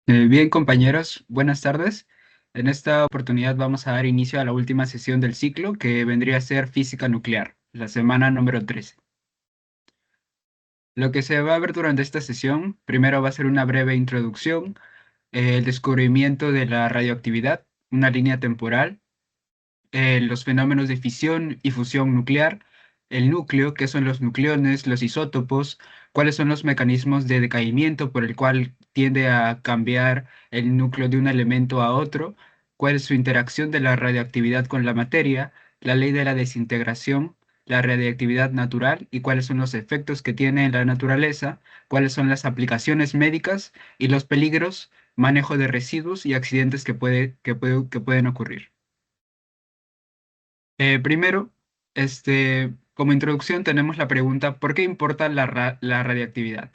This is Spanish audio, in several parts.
Bien, compañeros, buenas tardes. En esta oportunidad vamos a dar inicio a la última sesión del ciclo, que vendría a ser física nuclear, la semana número 13. Lo que se va a ver durante esta sesión, primero va a ser una breve introducción, el descubrimiento de la radioactividad, una línea temporal, los fenómenos de fisión y fusión nuclear, el núcleo, qué son los nucleones, los isótopos, cuáles son los mecanismos de decaimiento por el cual tiende a cambiar el núcleo de un elemento a otro, cuál es su interacción de la radioactividad con la materia, la ley de la desintegración, la radioactividad natural y cuáles son los efectos que tiene en la naturaleza, cuáles son las aplicaciones médicas y los peligros, manejo de residuos y accidentes que pueden ocurrir. Primero, como introducción tenemos la pregunta, ¿por qué importa la radiactividad?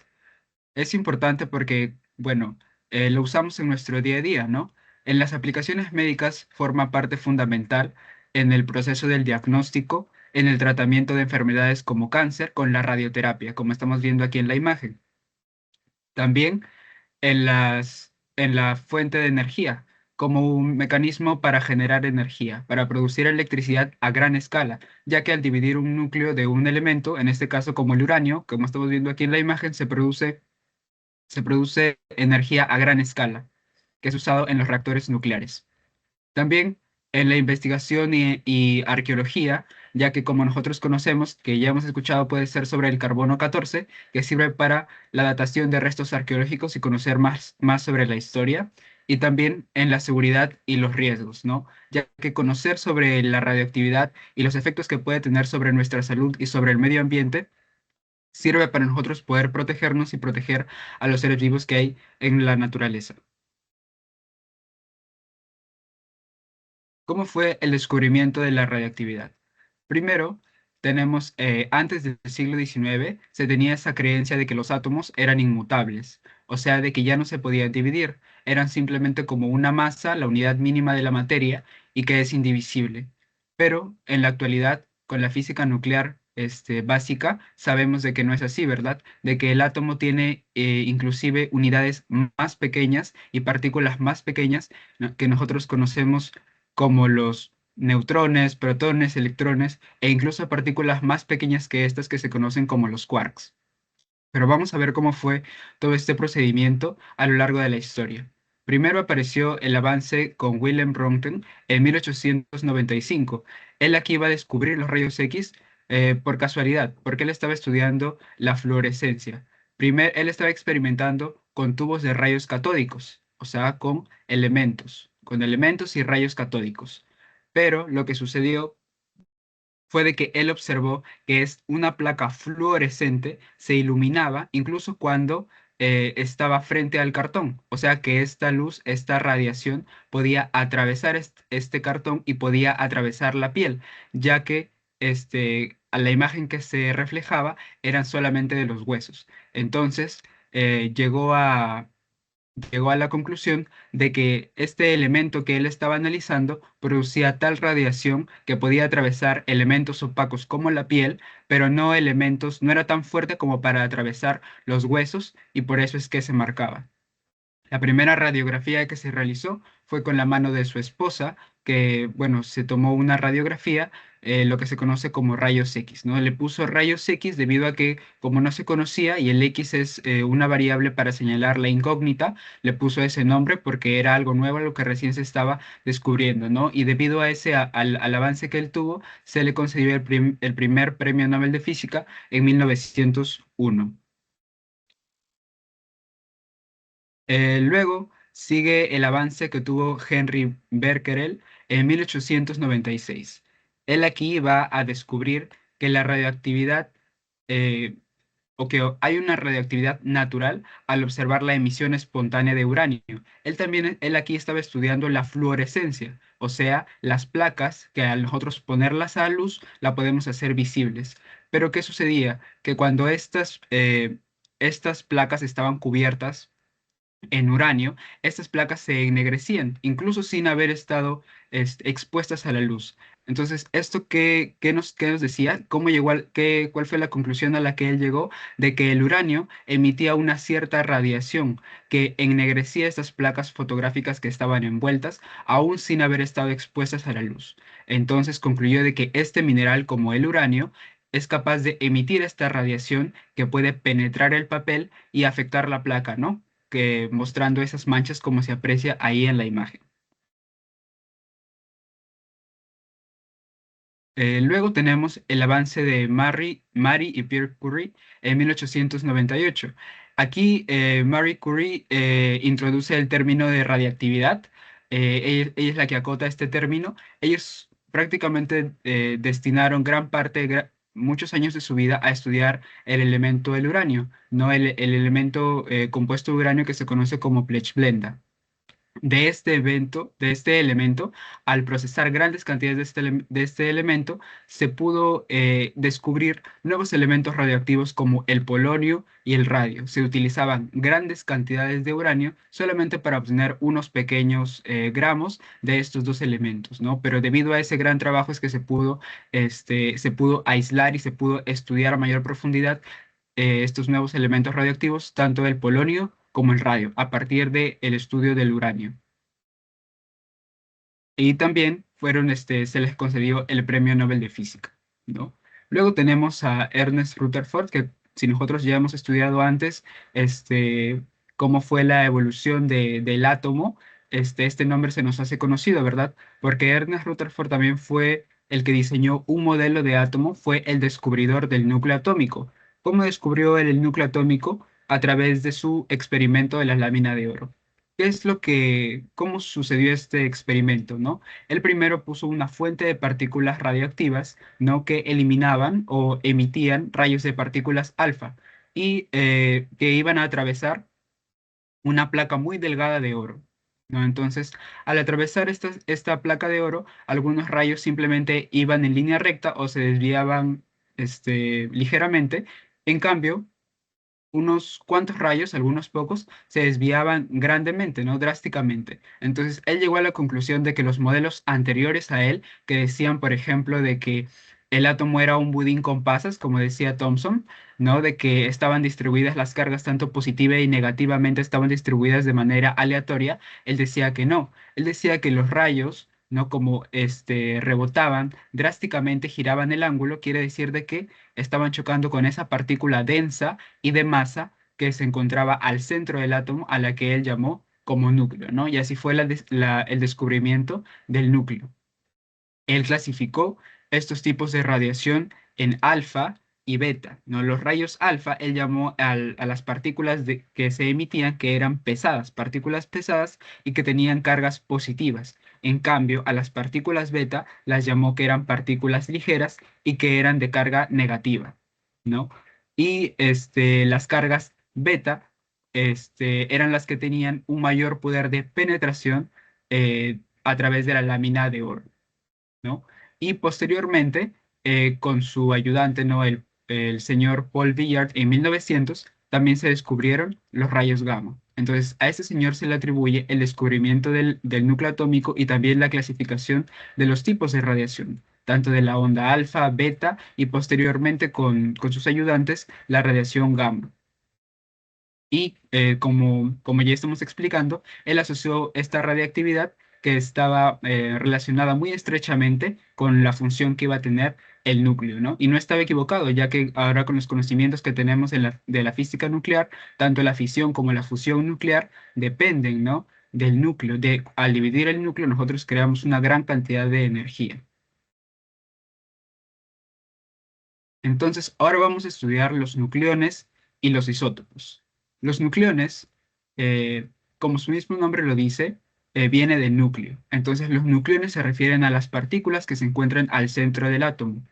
Es importante porque, bueno, lo usamos en nuestro día a día, ¿no? En las aplicaciones médicas forma parte fundamental en el proceso del diagnóstico, en el tratamiento de enfermedades como cáncer con la radioterapia, como estamos viendo aquí en la imagen. También en la fuente de energía, como un mecanismo para generar energía, para producir electricidad a gran escala, ya que al dividir un núcleo de un elemento, en este caso como el uranio, como estamos viendo aquí en la imagen, se produce energía a gran escala, que es usado en los reactores nucleares. También en la investigación y arqueología, ya que como nosotros conocemos, que ya hemos escuchado, puede ser sobre el carbono 14, que sirve para la datación de restos arqueológicos y conocer más sobre la historia, y también en la seguridad y los riesgos, ¿no? Ya que conocer sobre la radioactividad y los efectos que puede tener sobre nuestra salud y sobre el medio ambiente sirve para nosotros poder protegernos y proteger a los seres vivos que hay en la naturaleza. ¿Cómo fue el descubrimiento de la radiactividad? Primero, tenemos, antes del siglo XIX, se tenía esa creencia de que los átomos eran inmutables, o sea, de que ya no se podían dividir, eran simplemente como una masa, la unidad mínima de la materia, y que es indivisible. Pero en la actualidad, con la física nuclear, básica, sabemos de que no es así, ¿verdad? De que el átomo tiene inclusive unidades más pequeñas y partículas más pequeñas, ¿no?, que nosotros conocemos como los neutrones, protones, electrones e incluso partículas más pequeñas que estas que se conocen como los quarks. Pero vamos a ver cómo fue todo este procedimiento a lo largo de la historia. Primero apareció el avance con Wilhelm Röntgen en 1895. Él aquí iba a descubrir los rayos X por casualidad, porque él estaba estudiando la fluorescencia. Primero, él estaba experimentando con tubos de rayos catódicos, o sea, con elementos y rayos catódicos. Pero lo que sucedió fue de que él observó que es una placa fluorescente se iluminaba incluso cuando estaba frente al cartón. O sea que esta luz, esta radiación podía atravesar este cartón y podía atravesar la piel, ya que a la imagen que se reflejaba eran solamente de los huesos. Entonces llegó a la conclusión de que este elemento que él estaba analizando producía tal radiación que podía atravesar elementos opacos como la piel, pero no era tan fuerte como para atravesar los huesos y por eso es que se marcaba. La primera radiografía que se realizó fue con la mano de su esposa, que, bueno, se tomó una radiografía, lo que se conoce como rayos X, ¿no? Le puso rayos X debido a que, como no se conocía y el X es una variable para señalar la incógnita, le puso ese nombre porque era algo nuevo, lo que recién se estaba descubriendo, ¿no? Y debido a al avance que él tuvo, se le concedió el primer premio Nobel de Física en 1901. Luego sigue el avance que tuvo Henry Becquerel en 1896. Él aquí va a descubrir que la radioactividad, eh, hay una radioactividad natural al observar la emisión espontánea de uranio. Él aquí estaba estudiando la fluorescencia, o sea, las placas que al nosotros ponerlas a luz la podemos hacer visibles. Pero ¿qué sucedía? Que cuando estas placas estaban cubiertas en uranio, estas placas se ennegrecían, incluso sin haber estado expuestas a la luz. Entonces, ¿esto qué nos decía? ¿Cómo llegó cuál fue la conclusión a la que él llegó? De que el uranio emitía una cierta radiación que ennegrecía estas placas fotográficas que estaban envueltas, aún sin haber estado expuestas a la luz. Entonces concluyó de que este mineral, como el uranio, es capaz de emitir esta radiación que puede penetrar el papel y afectar la placa, ¿no? Que mostrando esas manchas como se aprecia ahí en la imagen. Luego tenemos el avance de Marie y Pierre Curie en 1898. Aquí Marie Curie introduce el término de radiactividad. Ella es la que acota este término. Ellos prácticamente destinaron gran parte, muchos años de su vida a estudiar el elemento del uranio, no el elemento compuesto de uranio que se conoce como Blechblenda de este evento, de este elemento, al procesar grandes cantidades de este elemento, se pudo descubrir nuevos elementos radioactivos como el polonio y el radio. Se utilizaban grandes cantidades de uranio solamente para obtener unos pequeños gramos de estos dos elementos, ¿no? Pero debido a ese gran trabajo es que se pudo aislar y se pudo estudiar a mayor profundidad estos nuevos elementos radioactivos, tanto el polonio como el radio, a partir del estudio del uranio. Y también se les concedió el Premio Nobel de Física, ¿no? Luego tenemos a Ernest Rutherford, que si nosotros ya hemos estudiado antes, cómo fue la evolución del átomo, este nombre se nos hace conocido, ¿verdad? Porque Ernest Rutherford también fue el que diseñó un modelo de átomo, fue el descubridor del núcleo atómico. ¿Cómo descubrió él el núcleo atómico? A través de su experimento de la lámina de oro. Cómo sucedió este experimento, ¿no? Él primero puso una fuente de partículas radioactivas, ¿no? Que eliminaban o emitían rayos de partículas alfa y que iban a atravesar una placa muy delgada de oro, ¿no? Entonces, al atravesar esta placa de oro, algunos rayos simplemente iban en línea recta o se desviaban, ligeramente. En cambio, unos cuantos rayos, algunos pocos, se desviaban grandemente, ¿no? Drásticamente. Entonces, él llegó a la conclusión de que los modelos anteriores a él, que decían, por ejemplo, de que el átomo era un budín con pasas, como decía Thomson, ¿no? De que estaban distribuidas las cargas tanto positiva y negativamente estaban distribuidas de manera aleatoria, él decía que no. Él decía que los rayos, ¿no? Como rebotaban drásticamente, giraban el ángulo, quiere decir de que estaban chocando con esa partícula densa y de masa que se encontraba al centro del átomo, a la que él llamó como núcleo, ¿no? Y así fue el descubrimiento del núcleo. Él clasificó estos tipos de radiación en alfa y beta, ¿no? Los rayos alfa, él llamó a las partículas que se emitían que eran pesadas, partículas pesadas y que tenían cargas positivas. En cambio, a las partículas beta las llamó que eran partículas ligeras y que eran de carga negativa, ¿no? Y las cargas beta eran las que tenían un mayor poder de penetración a través de la lámina de oro, ¿no? Y posteriormente, con su ayudante, ¿no? El señor Paul Villard, en 1900, también se descubrieron los rayos gamma. Entonces, a este señor se le atribuye el descubrimiento del núcleo atómico y también la clasificación de los tipos de radiación, tanto de la onda alfa, beta y posteriormente con sus ayudantes, la radiación gamma. Y como ya estamos explicando, él asoció esta radiactividad que estaba relacionada muy estrechamente con la función que iba a tener el núcleo, ¿no? Y no estaba equivocado, ya que ahora con los conocimientos que tenemos de la física nuclear, tanto la fisión como la fusión nuclear dependen, ¿no? Del núcleo. Al dividir el núcleo, nosotros creamos una gran cantidad de energía. Entonces, ahora vamos a estudiar los nucleones y los isótopos. Los nucleones, eh, como su mismo nombre lo dice, viene del núcleo. Entonces, los nucleones se refieren a las partículas que se encuentran al centro del átomo,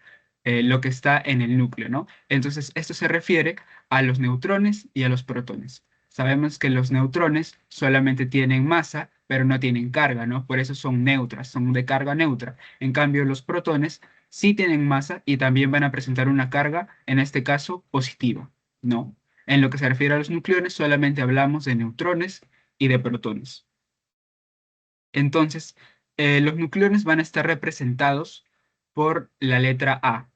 lo que está en el núcleo, ¿no? Entonces, esto se refiere a los neutrones y a los protones. Sabemos que los neutrones solamente tienen masa, pero no tienen carga, ¿no? Por eso son neutras, son de carga neutra. En cambio, los protones sí tienen masa y también van a presentar una carga, en este caso positiva, ¿no? En lo que se refiere a los nucleones, solamente hablamos de neutrones y de protones. Entonces, los nucleones van a estar representados por la letra A,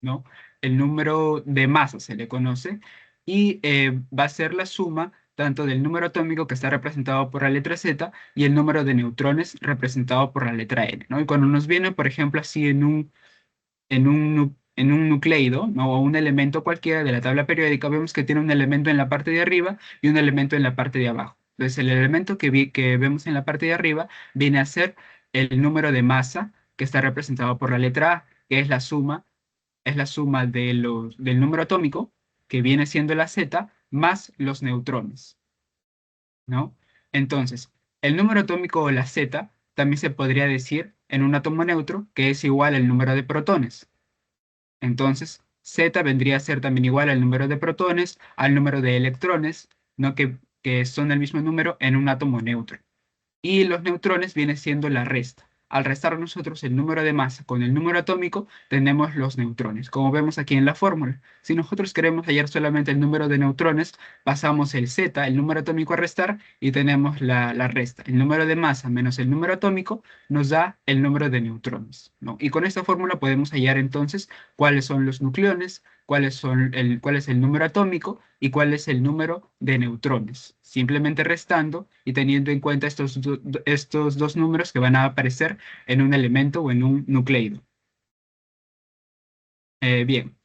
¿no? El número de masa se le conoce y va a ser la suma tanto del número atómico que está representado por la letra Z y el número de neutrones representado por la letra N, ¿no? Y cuando nos viene, por ejemplo, así en un nucleido, ¿no? O un elemento cualquiera de la tabla periódica, vemos que tiene un elemento en la parte de arriba y un elemento en la parte de abajo. Entonces, el elemento que vemos en la parte de arriba viene a ser el número de masa que está representado por la letra A, que es la suma del número atómico, que viene siendo la Z, más los neutrones, ¿no? Entonces, el número atómico o la Z también se podría decir en un átomo neutro que es igual al número de protones. Entonces, Z vendría a ser también igual al número de protones, al número de electrones, ¿no? Que son el mismo número en un átomo neutro. Y los neutrones viene siendo la resta. Al restar nosotros el número de masa con el número atómico, tenemos los neutrones, como vemos aquí en la fórmula. Si nosotros queremos hallar solamente el número de neutrones, pasamos el Z, el número atómico a restar, y tenemos la resta. El número de masa menos el número atómico nos da el número de neutrones, ¿no? Y con esta fórmula podemos hallar entonces cuáles son los nucleones, cuál es el número atómico y cuál es el número de neutrones, simplemente restando y teniendo en cuenta estos dos números que van a aparecer en un elemento o en un nucleido. Bien,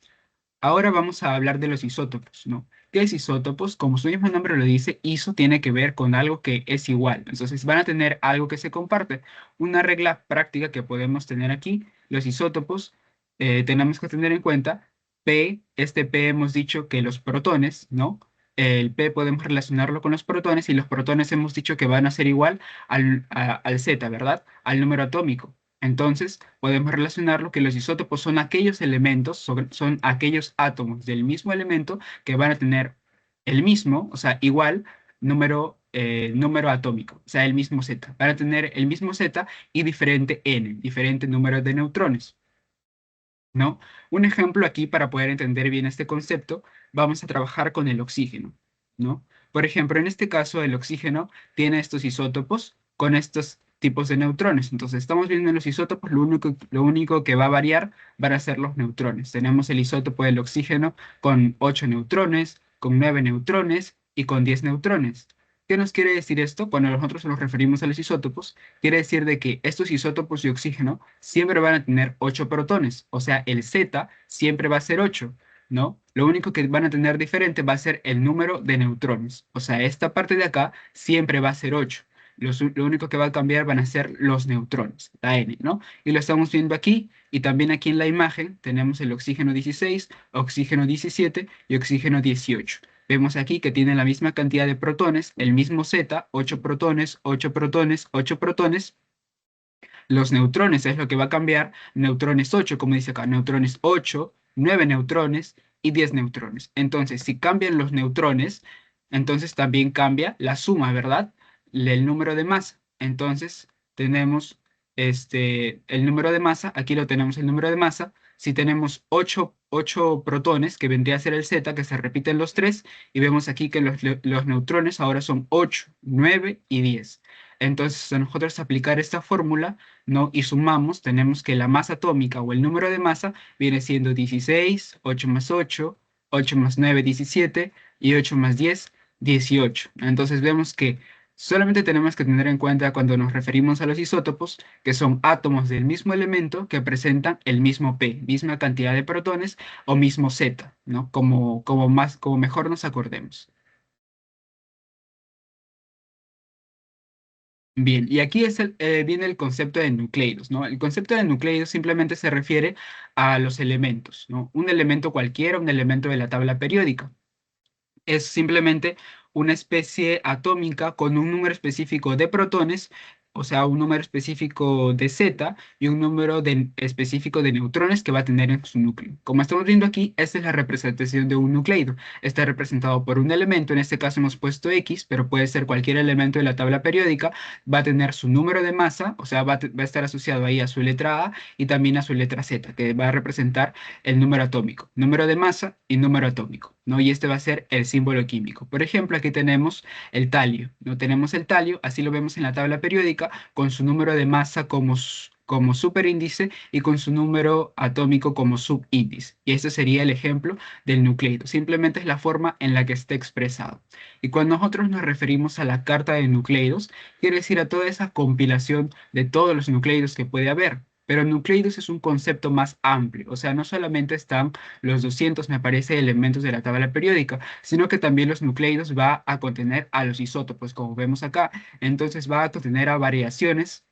ahora vamos a hablar de los isótopos, ¿no? ¿Qué es isótopos? Como su mismo nombre lo dice, iso tiene que ver con algo que es igual. Entonces van a tener algo que se comparte. Una regla práctica que podemos tener aquí, los isótopos, tenemos que tener en cuenta P, este P hemos dicho que los protones, ¿no? El P podemos relacionarlo con los protones y los protones hemos dicho que van a ser igual al Z, ¿verdad? Al número atómico. Entonces, podemos relacionarlo que los isótopos son aquellos elementos, son aquellos átomos del mismo elemento que van a tener el mismo, o sea, igual número atómico, o sea, el mismo Z. Van a tener el mismo Z y diferente N, diferente número de neutrones, ¿no? Un ejemplo aquí para poder entender bien este concepto, vamos a trabajar con el oxígeno, ¿no? Por ejemplo, en este caso, el oxígeno tiene estos isótopos con estos tipos de neutrones. Entonces, estamos viendo en los isótopos, lo único que va a variar van a ser los neutrones. Tenemos el isótopo del oxígeno con 8 neutrones, con 9 neutrones y con 10 neutrones. ¿Qué nos quiere decir esto? Cuando nosotros nos referimos a los isótopos, quiere decir de que estos isótopos de oxígeno siempre van a tener 8 protones, o sea, el Z siempre va a ser 8, ¿no? Lo único que van a tener diferente va a ser el número de neutrones, o sea, esta parte de acá siempre va a ser 8. Lo único que va a cambiar van a ser los neutrones, la N, ¿no? Y lo estamos viendo aquí, y también aquí en la imagen tenemos el oxígeno 16, oxígeno 17 y oxígeno 18. Vemos aquí que tienen la misma cantidad de protones, el mismo Z, 8 protones, 8 protones, 8 protones. Los neutrones es lo que va a cambiar. Neutrones 8, como dice acá, neutrones 8, 9 neutrones y 10 neutrones. Entonces, si cambian los neutrones, entonces también cambia la suma, ¿verdad? El número de masa. Entonces, tenemos el número de masa. Aquí lo tenemos el número de masa. Si tenemos 8 protones, que vendría a ser el Z, que se repiten los 3, y vemos aquí que los neutrones ahora son 8, 9 y 10. Entonces, a nosotros aplicar esta fórmula, ¿no? Y sumamos, tenemos que la masa atómica o el número de masa viene siendo 16, 8 más 8, 8 más 9, 17 y 8 más 10, 18. Entonces vemos que solamente tenemos que tener en cuenta cuando nos referimos a los isótopos que son átomos del mismo elemento que presentan el mismo P, misma cantidad de protones o mismo Z, ¿no? Como mejor nos acordemos. Bien, y aquí viene el concepto de nucleidos, ¿no? El concepto de nucleidos simplemente se refiere a los elementos, ¿no? Un elemento cualquiera, un elemento de la tabla periódica. Es simplemente una especie atómica con un número específico de protones, o sea, un número específico de Z y un número específico de neutrones que va a tener en su núcleo. Como estamos viendo aquí, esta es la representación de un nucleido. Está representado por un elemento, en este caso hemos puesto X, pero puede ser cualquier elemento de la tabla periódica, va a tener su número de masa, o sea, va a estar asociado ahí a su letra A y también a su letra Z, que va a representar el número atómico, número de masa y número atómico, ¿no? Y este va a ser el símbolo químico. Por ejemplo, aquí tenemos el talio, ¿no? Tenemos el talio, así lo vemos en la tabla periódica, con su número de masa como como superíndice y con su número atómico como subíndice. Y este sería el ejemplo del nucleido. Simplemente es la forma en la que está expresado. Y cuando nosotros nos referimos a la carta de nucleidos, quiere decir a toda esa compilación de todos los nucleidos que puede haber. Pero nucleidos es un concepto más amplio, o sea, no solamente están los 200, me parece, elementos de la tabla periódica, sino que también los nucleidos va a contener a los isótopos, como vemos acá. Entonces va a contener a variaciones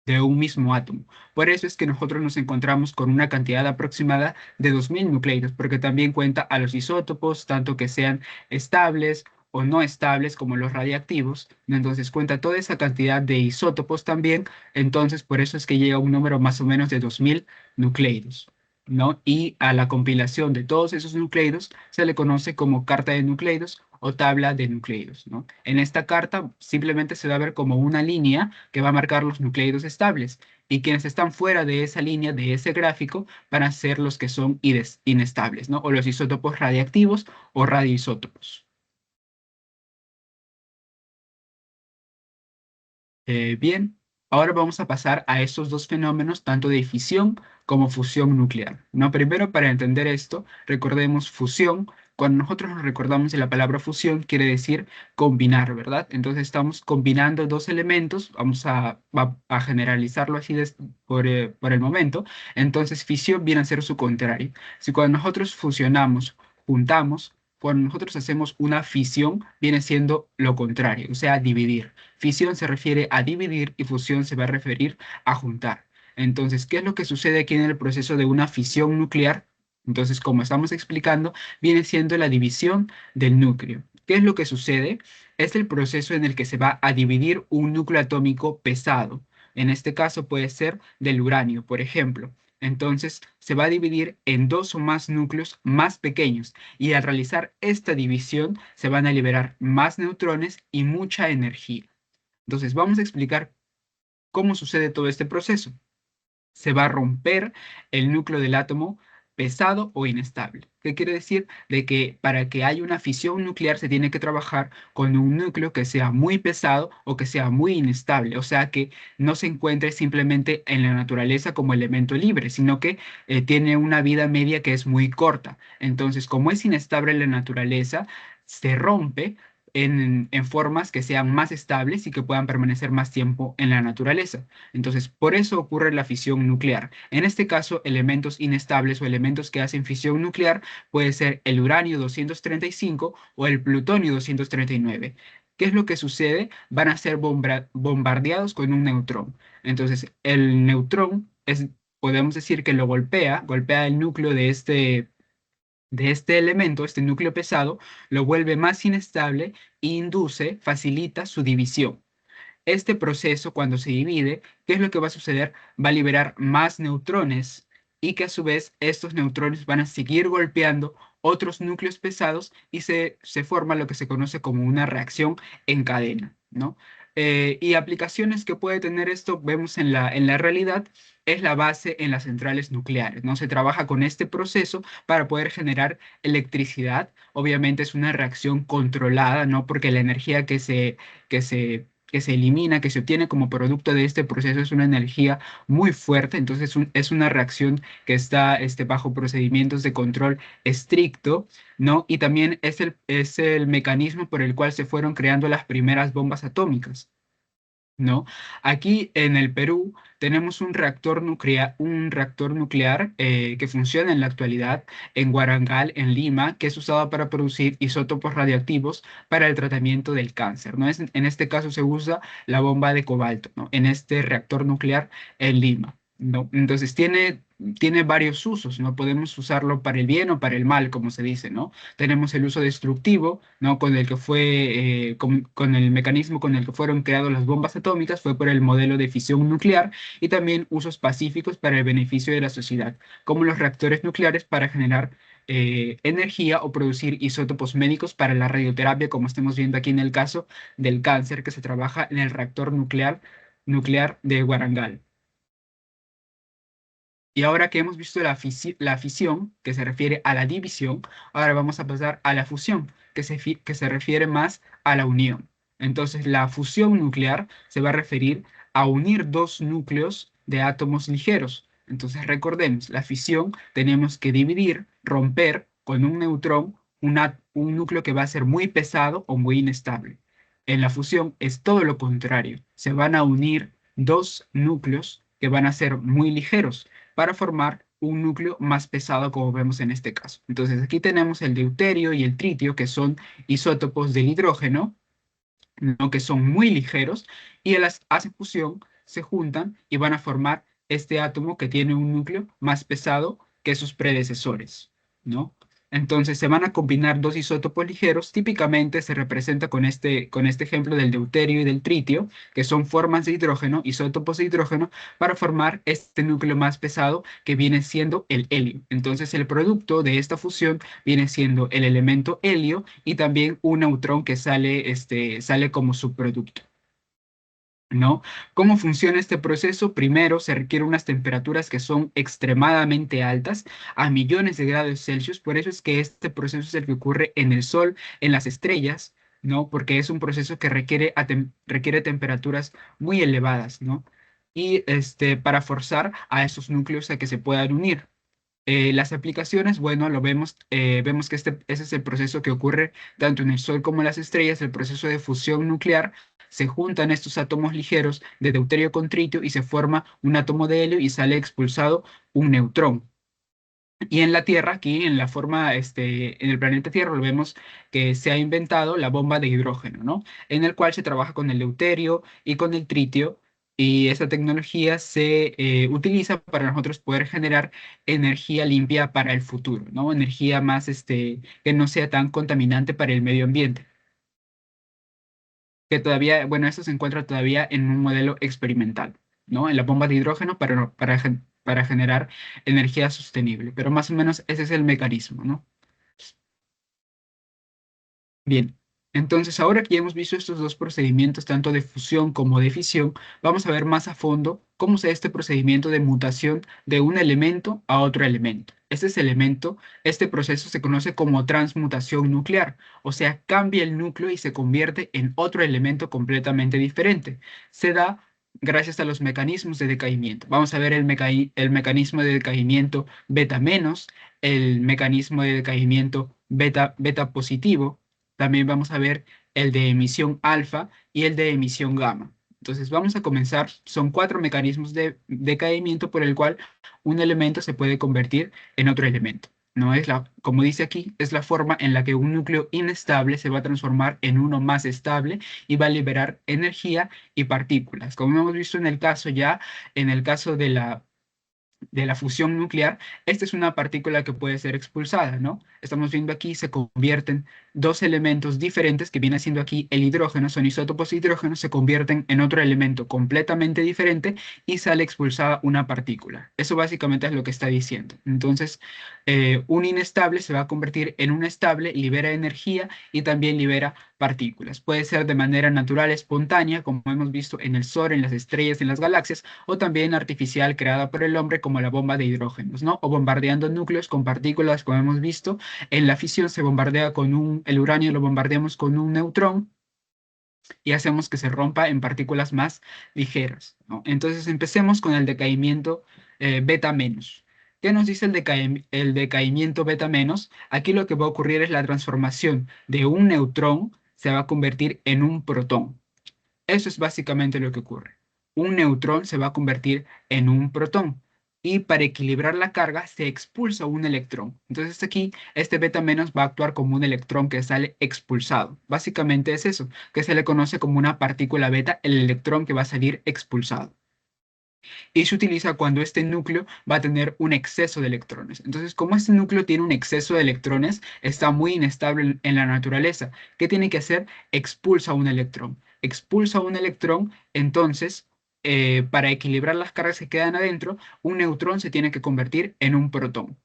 de un mismo átomo. Por eso es que nosotros nos encontramos con una cantidad aproximada de 2000 nucleidos, porque también cuenta a los isótopos, tanto que sean estables o no estables como los radiactivos. Entonces cuenta toda esa cantidad de isótopos también. Entonces por eso es que llega a un número más o menos de 2000 nucleidos, ¿no? Y a la compilación de todos esos nucleidos se le conoce como carta de nucleidos o tabla de nucleidos, ¿no? En esta carta simplemente se va a ver como una línea que va a marcar los nucleidos estables y quienes están fuera de esa línea, de ese gráfico, van a ser los que son inestables, ¿no? O los isótopos radiactivos o radioisótopos. Bien, ahora vamos a pasar a estos dos fenómenos, tanto de fisión como fusión nuclear, ¿no? Primero, para entender esto, recordemos fusión. Cuando nosotros nos recordamos de la palabra fusión, quiere decir combinar, ¿verdad? Entonces estamos combinando dos elementos, a generalizarlo así por el momento. Entonces fisión viene a ser su contrario. Si cuando nosotros fusionamos, juntamos, cuando nosotros hacemos una fisión, viene siendo lo contrario, o sea, dividir. Fisión se refiere a dividir y fusión se va a referir a juntar. Entonces, ¿qué es lo que sucede aquí en el proceso de una fisión nuclear? Entonces, como estamos explicando, viene siendo la división del núcleo. ¿Qué es lo que sucede? Es el proceso en el que se va a dividir un núcleo atómico pesado. En este caso puede ser del uranio, por ejemplo. Entonces, se va a dividir en dos o más núcleos más pequeños y al realizar esta división se van a liberar más neutrones y mucha energía. Entonces, vamos a explicar cómo sucede todo este proceso. Se va a romper el núcleo del átomo pesado o inestable. ¿Qué quiere decir? De que para que haya una fisión nuclear se tiene que trabajar con un núcleo que sea muy pesado o que sea muy inestable, o sea que no se encuentre simplemente en la naturaleza como elemento libre, sino que tiene una vida media que es muy corta. Entonces, como es inestable en la naturaleza, se rompe en formas que sean más estables y que puedan permanecer más tiempo en la naturaleza. Entonces, por eso ocurre la fisión nuclear. En este caso, elementos inestables o elementos que hacen fisión nuclear puede ser el uranio 235 o el plutonio 239. ¿Qué es lo que sucede? Van a ser bombardeados con un neutrón. Entonces, el neutrón podemos decir que lo golpea el núcleo de este elemento, este núcleo pesado, lo vuelve más inestable e facilita su división. Este proceso, cuando se divide, ¿qué es lo que va a suceder? Va a liberar más neutrones y que a su vez estos neutrones van a seguir golpeando otros núcleos pesados y se forma lo que se conoce como una reacción en cadena, ¿no? Y aplicaciones que puede tener esto, vemos en la realidad, es la base en las centrales nucleares, ¿no? Se trabaja con este proceso para poder generar electricidad. Obviamente es una reacción controlada, ¿no? Porque la energía que se elimina, que se obtiene como producto de este proceso es una energía muy fuerte, entonces es una reacción que está bajo procedimientos de control estricto, ¿no? Y también es el mecanismo por el cual se fueron creando las primeras bombas atómicas. ¿No? Aquí en el Perú tenemos un reactor nuclear que funciona en la actualidad en Guarangal, en Lima, que es usado para producir isótopos radioactivos para el tratamiento del cáncer, ¿no? En este caso se usa la bomba de cobalto, ¿no? En este reactor nuclear en Lima, ¿no? Entonces tiene varios usos, ¿no? Podemos usarlo para el bien o para el mal, como se dice, ¿no? Tenemos el uso destructivo, ¿no? Con el que fue, con el mecanismo con el que fueron creadas las bombas atómicas, fue por el modelo de fisión nuclear, y también usos pacíficos para el beneficio de la sociedad, como los reactores nucleares para generar energía o producir isótopos médicos para la radioterapia, como estamos viendo aquí en el caso del cáncer que se trabaja en el reactor nuclear de Guarangal. Y ahora que hemos visto la fisión, que se refiere a la división, ahora vamos a pasar a la fusión, que se refiere más a la unión. Entonces, la fusión nuclear se va a referir a unir dos núcleos de átomos ligeros. Entonces recordemos, la fisión tenemos que dividir, romper con un neutrón un núcleo que va a ser muy pesado o muy inestable. En la fusión es todo lo contrario. Se van a unir dos núcleos que van a ser muy ligeros para formar un núcleo más pesado como vemos en este caso. Entonces aquí tenemos el deuterio y el tritio que son isótopos del hidrógeno, ¿no? Que son muy ligeros y al hacer fusión se juntan y van a formar este átomo que tiene un núcleo más pesado que sus predecesores, ¿no? Entonces se van a combinar dos isótopos ligeros, típicamente se representa con este ejemplo del deuterio y del tritio, que son formas de hidrógeno, isótopos de hidrógeno, para formar este núcleo más pesado que viene siendo el helio. Entonces el producto de esta fusión viene siendo el elemento helio y también un neutrón que sale como subproducto, ¿no? ¿Cómo funciona este proceso? Primero, se requieren unas temperaturas que son extremadamente altas, a millones de grados Celsius. Por eso es que este proceso es el que ocurre en el Sol, en las estrellas, ¿no? Porque es un proceso que requiere temperaturas muy elevadas, ¿no? Y para forzar a esos núcleos a que se puedan unir. Las aplicaciones, bueno, vemos que ese es el proceso que ocurre tanto en el Sol como en las estrellas, el proceso de fusión nuclear. Se juntan estos átomos ligeros de deuterio con tritio y se forma un átomo de helio y sale expulsado un neutrón. Y en la Tierra, aquí en la forma, en el planeta Tierra, lo vemos que se ha inventado la bomba de hidrógeno, ¿no? En el cual se trabaja con el deuterio y con el tritio, y esta tecnología se utiliza para nosotros poder generar energía limpia para el futuro, ¿no? Energía más, que no sea tan contaminante para el medio ambiente. Que todavía, bueno, esto se encuentra todavía en un modelo experimental, ¿no? En la bomba de hidrógeno para generar energía sostenible, pero más o menos ese es el mecanismo, ¿no? Bien, entonces ahora que ya hemos visto estos dos procedimientos, tanto de fusión como de fisión, vamos a ver más a fondo cómo se da este procedimiento de mutación de un elemento a otro elemento. Este proceso se conoce como transmutación nuclear, o sea, cambia el núcleo y se convierte en otro elemento completamente diferente. Se da gracias a los mecanismos de decaimiento. Vamos a ver el mecanismo de decaimiento beta menos, el mecanismo de decaimiento beta positivo. También vamos a ver el de emisión alfa y el de emisión gamma. Entonces vamos a comenzar. Son cuatro mecanismos de decaimiento por el cual un elemento se puede convertir en otro elemento. No es como dice aquí, es la forma en la que un núcleo inestable se va a transformar en uno más estable y va a liberar energía y partículas. Como hemos visto en el caso de la fusión nuclear, esta es una partícula que puede ser expulsada, ¿no? Estamos viendo aquí, se convierten dos elementos diferentes, que viene siendo aquí el hidrógeno, son isótopos de hidrógeno, se convierten en otro elemento completamente diferente y sale expulsada una partícula. Eso básicamente es lo que está diciendo. Entonces, un inestable se va a convertir en un estable, libera energía y también libera partículas. Puede ser de manera natural, espontánea, como hemos visto en el Sol, en las estrellas, en las galaxias, o también artificial creada por el hombre como la bomba de hidrógenos, ¿no? O bombardeando núcleos con partículas, como hemos visto. En la fisión se bombardea el uranio lo bombardeamos con un neutrón y hacemos que se rompa en partículas más ligeras, ¿no? Entonces empecemos con el decaimiento beta menos. ¿Qué nos dice el decaimiento beta menos? Aquí lo que va a ocurrir es la transformación de un neutrón se va a convertir en un protón. Eso es básicamente lo que ocurre. Un neutrón se va a convertir en un protón y para equilibrar la carga se expulsa un electrón. Entonces aquí este beta menos va a actuar como un electrón que sale expulsado. Básicamente es eso, que se le conoce como una partícula beta, el electrón que va a salir expulsado. Y se utiliza cuando este núcleo va a tener un exceso de electrones. Entonces, como este núcleo tiene un exceso de electrones, está muy inestable en la naturaleza. ¿Qué tiene que hacer? Expulsa un electrón. Expulsa un electrón, entonces, para equilibrar las cargas que quedan adentro, un neutrón se tiene que convertir en un protón.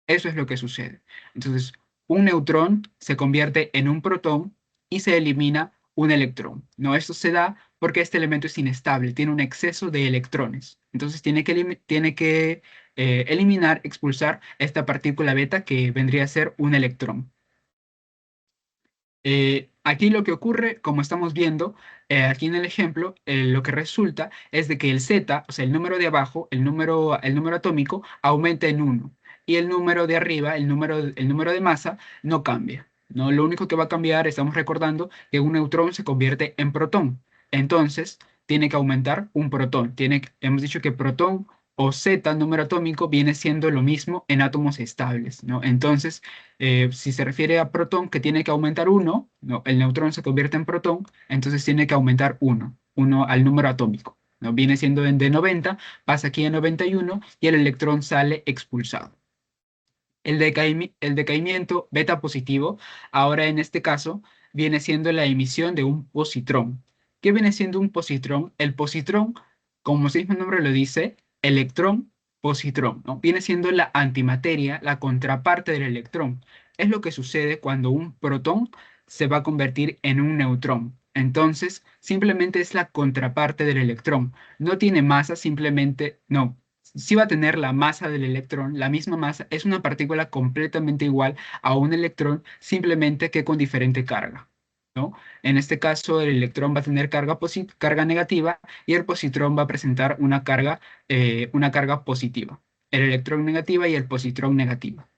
Eso es lo que sucede. Entonces, un neutrón se convierte en un protón y se elimina un electrón. No, esto se da porque este elemento es inestable, tiene un exceso de electrones. Entonces, tiene que eliminar, expulsar esta partícula beta que vendría a ser un electrón. Aquí lo que ocurre, como estamos viendo, aquí en el ejemplo, lo que resulta es de que el z, o sea, el número de abajo, el número atómico, aumenta en uno y el número de arriba, el número de masa, no cambia. ¿No? Lo único que va a cambiar, estamos recordando, que un neutrón se convierte en protón. Entonces, tiene que aumentar un protón. Hemos dicho que protón o z, número atómico, viene siendo lo mismo en átomos estables, ¿no? Entonces, si se refiere a protón que tiene que aumentar uno, no, el neutrón se convierte en protón, entonces tiene que aumentar uno al número atómico, ¿no? Viene siendo de 90, pasa aquí a 91 y el electrón sale expulsado. El decaimiento beta positivo, ahora en este caso, viene siendo la emisión de un positrón. ¿Qué viene siendo un positrón? El positrón, como su mismo nombre lo dice, electrón, positrón, ¿no? Viene siendo la antimateria, la contraparte del electrón. Es lo que sucede cuando un protón se va a convertir en un neutrón. Entonces, simplemente es la contraparte del electrón. No tiene masa, simplemente, no, sí va a tener la masa del electrón, la misma masa, es una partícula completamente igual a un electrón, simplemente que con diferente carga, ¿no? En este caso, el electrón va a tener carga negativa y el positrón va a presentar una carga positiva. El electrón negativa y el positrón negativa.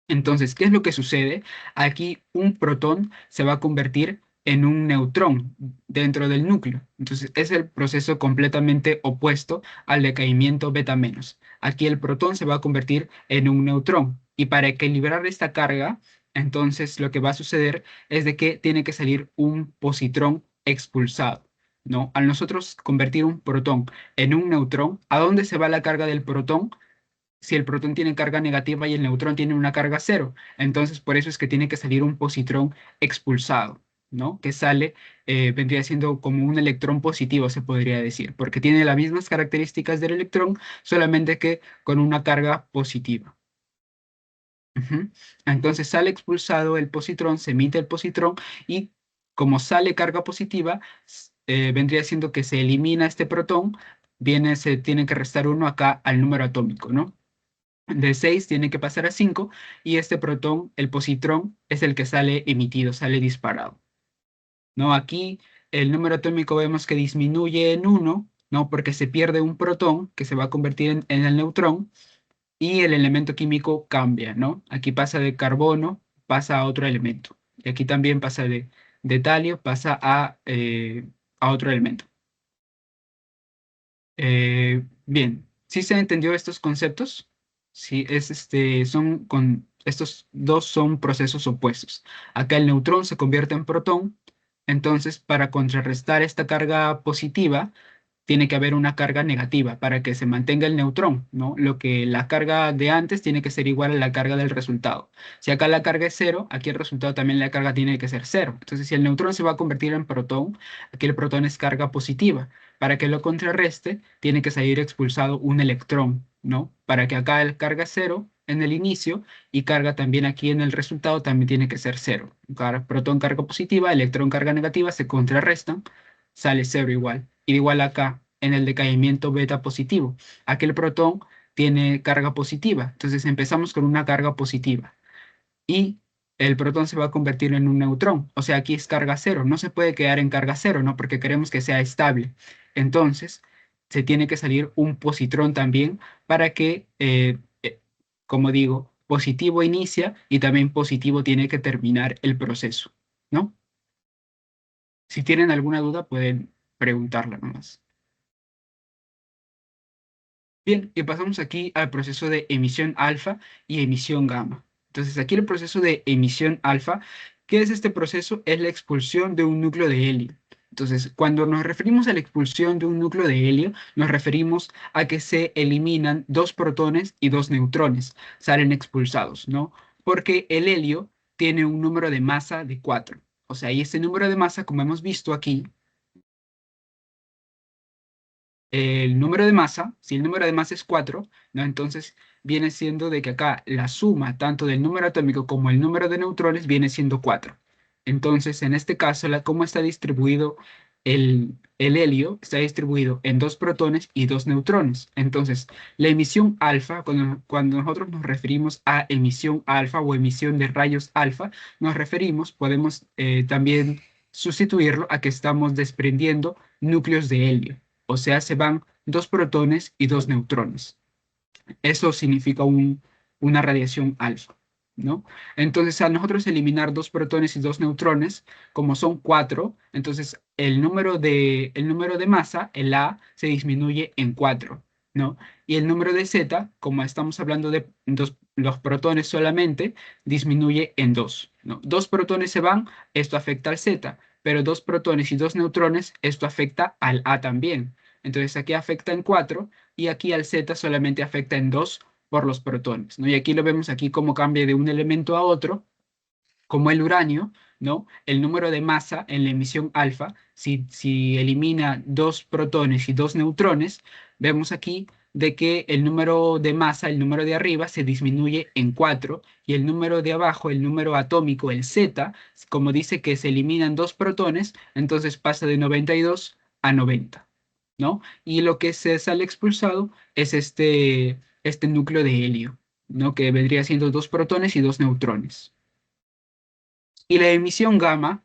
Entonces, ¿qué es lo que sucede? Aquí un protón se va a convertir en un neutrón dentro del núcleo. Entonces, es el proceso completamente opuesto al decaimiento beta menos. Aquí el protón se va a convertir en un neutrón. Y para equilibrar esta carga, entonces lo que va a suceder es de que tiene que salir un positrón expulsado, ¿no? Al nosotros convertir un protón en un neutrón, ¿a dónde se va la carga del protón? Si el protón tiene carga negativa y el neutrón tiene una carga cero. Entonces, por eso es que tiene que salir un positrón expulsado, ¿no? Que sale, vendría siendo como un electrón positivo, se podría decir, porque tiene las mismas características del electrón, solamente que con una carga positiva. Ujú. Entonces sale expulsado el positrón, se emite el positrón y como sale carga positiva, vendría siendo que se elimina este protón, se tiene que restar uno acá al número atómico, ¿no? De 6 tiene que pasar a 5 y este protón, el positrón, es el que sale emitido, sale disparado, ¿no? Aquí el número atómico vemos que disminuye en uno, ¿no? Porque se pierde un protón que se va a convertir en el neutrón y el elemento químico cambia, ¿no? Aquí pasa de carbono, pasa a otro elemento. Y aquí también pasa de talio, pasa a otro elemento. Bien, ¿sí se entendió estos conceptos? Sí, estos dos son procesos opuestos. Acá el neutrón se convierte en protón, entonces para contrarrestar esta carga positiva, tiene que haber una carga negativa para que se mantenga el neutrón, ¿no? La carga de antes tiene que ser igual a la carga del resultado. Si acá la carga es cero, aquí el resultado también la carga tiene que ser cero. Entonces, si el neutrón se va a convertir en protón, aquí el protón es carga positiva. Para que lo contrarreste, tiene que salir expulsado un electrón, ¿no? Para que acá el carga cero en el inicio y carga también aquí en el resultado también tiene que ser cero. Protón carga positiva, electrón carga negativa, se contrarrestan, sale cero igual. Y igual acá, en el decaimiento beta positivo. Aquel protón tiene carga positiva. Entonces empezamos con una carga positiva. Y el protón se va a convertir en un neutrón. O sea, aquí es carga cero. No se puede quedar en carga cero, ¿no? Porque queremos que sea estable. Entonces, se tiene que salir un positrón también para que, como digo, positivo inicia y también positivo tiene que terminar el proceso, ¿no? Si tienen alguna duda, pueden preguntarla nomás. Bien, y pasamos aquí al proceso de emisión alfa y emisión gamma. Entonces, aquí el proceso de emisión alfa, ¿qué es este proceso? Es la expulsión de un núcleo de helio. Entonces, cuando nos referimos a la expulsión de un núcleo de helio, nos referimos a que se eliminan dos protones y dos neutrones, salen expulsados, ¿no? Porque el helio tiene un número de masa de 4. O sea, y este número de masa, como hemos visto aquí, el número de masa, si el número de masa es 4, ¿no? Entonces viene siendo de que acá la suma tanto del número atómico como el número de neutrones viene siendo 4. Entonces, en este caso, ¿cómo está distribuido el helio está distribuido en dos protones y dos neutrones. Entonces, la emisión alfa, cuando nosotros nos referimos a emisión alfa o emisión de rayos alfa, podemos también sustituirlo a que estamos desprendiendo núcleos de helio. O sea, se van dos protones y dos neutrones. Eso significa una radiación alfa, ¿no? Entonces, al nosotros eliminar dos protones y dos neutrones, como son cuatro, entonces el número de masa, el A, se disminuye en cuatro, ¿no? Y el número de Z, como estamos hablando de los protones solamente, disminuye en dos, ¿no? Dos protones se van, esto afecta al Z, pero dos protones y dos neutrones, esto afecta al A también. Entonces aquí afecta en 4 y aquí al Z solamente afecta en 2 por los protones, ¿no? Y aquí lo vemos aquí cómo cambia de un elemento a otro, como el uranio, ¿no? El número de masa en la emisión alfa, si elimina dos protones y dos neutrones, vemos aquí de que el número de masa, el número de arriba, se disminuye en 4 y el número de abajo, el número atómico, el Z, como dice que se eliminan dos protones, entonces pasa de 92 a 90, ¿no? Y lo que se sale expulsado es este núcleo de helio, ¿no? Que vendría siendo dos protones y dos neutrones. Y la emisión gamma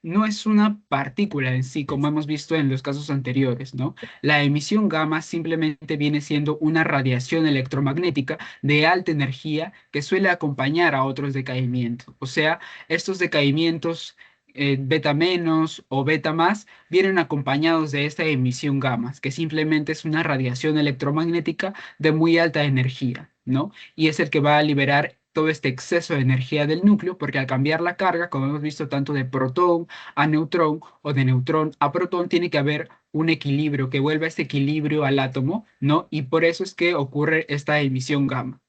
no es una partícula en sí, como hemos visto en los casos anteriores, ¿no? La emisión gamma simplemente viene siendo una radiación electromagnética de alta energía que suele acompañar a otros decaimientos. O sea, estos decaimientos beta menos o beta más vienen acompañados de esta emisión gamma, que simplemente es una radiación electromagnética de muy alta energía, ¿no? Y es el que va a liberar todo este exceso de energía del núcleo, porque al cambiar la carga, como hemos visto tanto de protón a neutrón o de neutrón a protón, tiene que haber un equilibrio que vuelva este equilibrio al átomo, ¿no? Y por eso es que ocurre esta emisión gamma.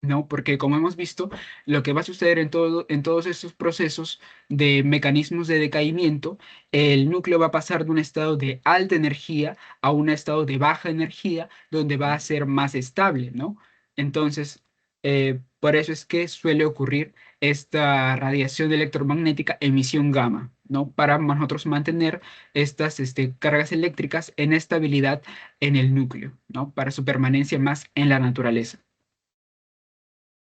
¿No? Porque como hemos visto, lo que va a suceder en todos estos procesos de mecanismos de decaimiento, el núcleo va a pasar de un estado de alta energía a un estado de baja energía, donde va a ser más estable, ¿no? Entonces, por eso es que suele ocurrir esta radiación electromagnética, emisión gamma, ¿no? Para nosotros mantener estas cargas eléctricas en estabilidad en el núcleo, ¿no? Para su permanencia más en la naturaleza.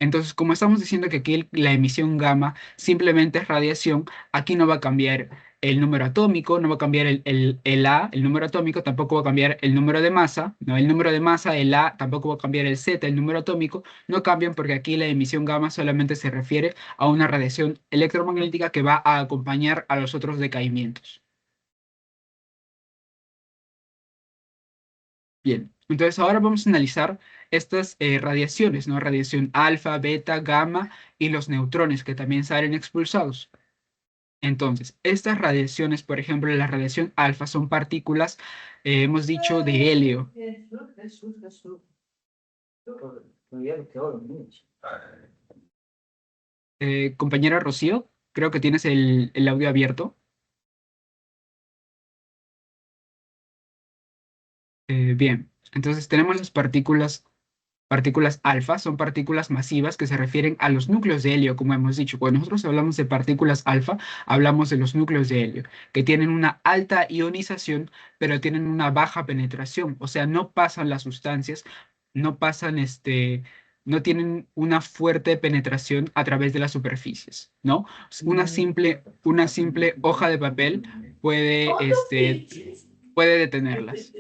Entonces, como estamos diciendo que aquí la emisión gamma simplemente es radiación, aquí no va a cambiar el número atómico, no va a cambiar el A, el número atómico, tampoco va a cambiar el número de masa, no, el número de masa, el A, tampoco va a cambiar el Z, el número atómico, no cambian porque aquí la emisión gamma solamente se refiere a una radiación electromagnética que va a acompañar a los otros decaimientos. Bien, entonces ahora vamos a analizar estas radiaciones, ¿no? Radiación alfa, beta, gamma y los neutrones que también salen expulsados. Entonces, estas radiaciones, por ejemplo, la radiación alfa son partículas, hemos dicho, de helio. Compañera Rocío, creo que tienes el audio abierto. Bien, entonces tenemos las partículas alfa, son partículas masivas que se refieren a los núcleos de helio, como hemos dicho. Cuando nosotros hablamos de partículas alfa, hablamos de los núcleos de helio, que tienen una alta ionización, pero tienen una baja penetración. O sea, no pasan las sustancias, no pasan no tienen una fuerte penetración a través de las superficies, ¿no? Una simple hoja de papel puede detenerlas.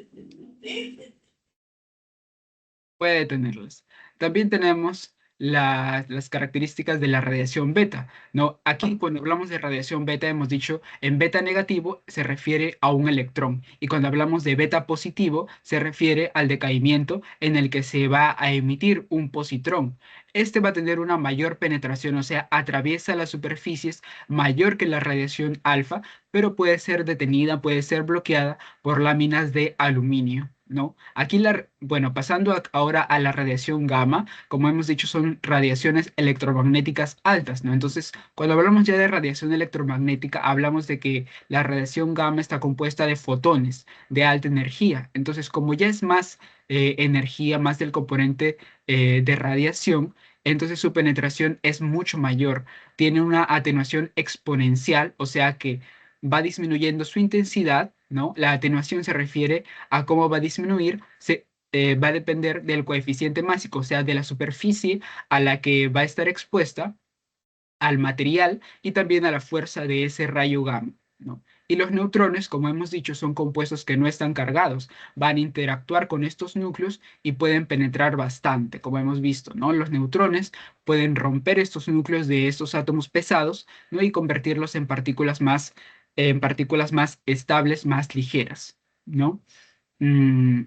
Puede detenerlas. También tenemos las características de la radiación beta, ¿no? Aquí cuando hablamos de radiación beta hemos dicho en beta negativo se refiere a un electrón y cuando hablamos de beta positivo se refiere al decaimiento en el que se va a emitir un positrón. Este va a tener una mayor penetración, o sea, atraviesa las superficies mayor que la radiación alfa, pero puede ser detenida, puede ser bloqueada por láminas de aluminio, ¿no? Aquí, bueno, pasando ahora a la radiación gamma, como hemos dicho, son radiaciones electromagnéticas altas, ¿no? Entonces, cuando hablamos ya de radiación electromagnética, hablamos de que la radiación gamma está compuesta de fotones de alta energía. Entonces, como ya es más energía, más del componente de radiación, entonces su penetración es mucho mayor. Tiene una atenuación exponencial, o sea que va disminuyendo su intensidad, ¿no? La atenuación se refiere a cómo va a disminuir, va a depender del coeficiente másico, o sea, de la superficie a la que va a estar expuesta, al material y también a la fuerza de ese rayo gamma, ¿no? Y los neutrones, como hemos dicho, son compuestos que no están cargados, van a interactuar con estos núcleos y pueden penetrar bastante, como hemos visto, ¿no? Los neutrones pueden romper estos núcleos de estos átomos pesados, ¿no? Y convertirlos en partículas más estables, más ligeras, ¿no? Mm,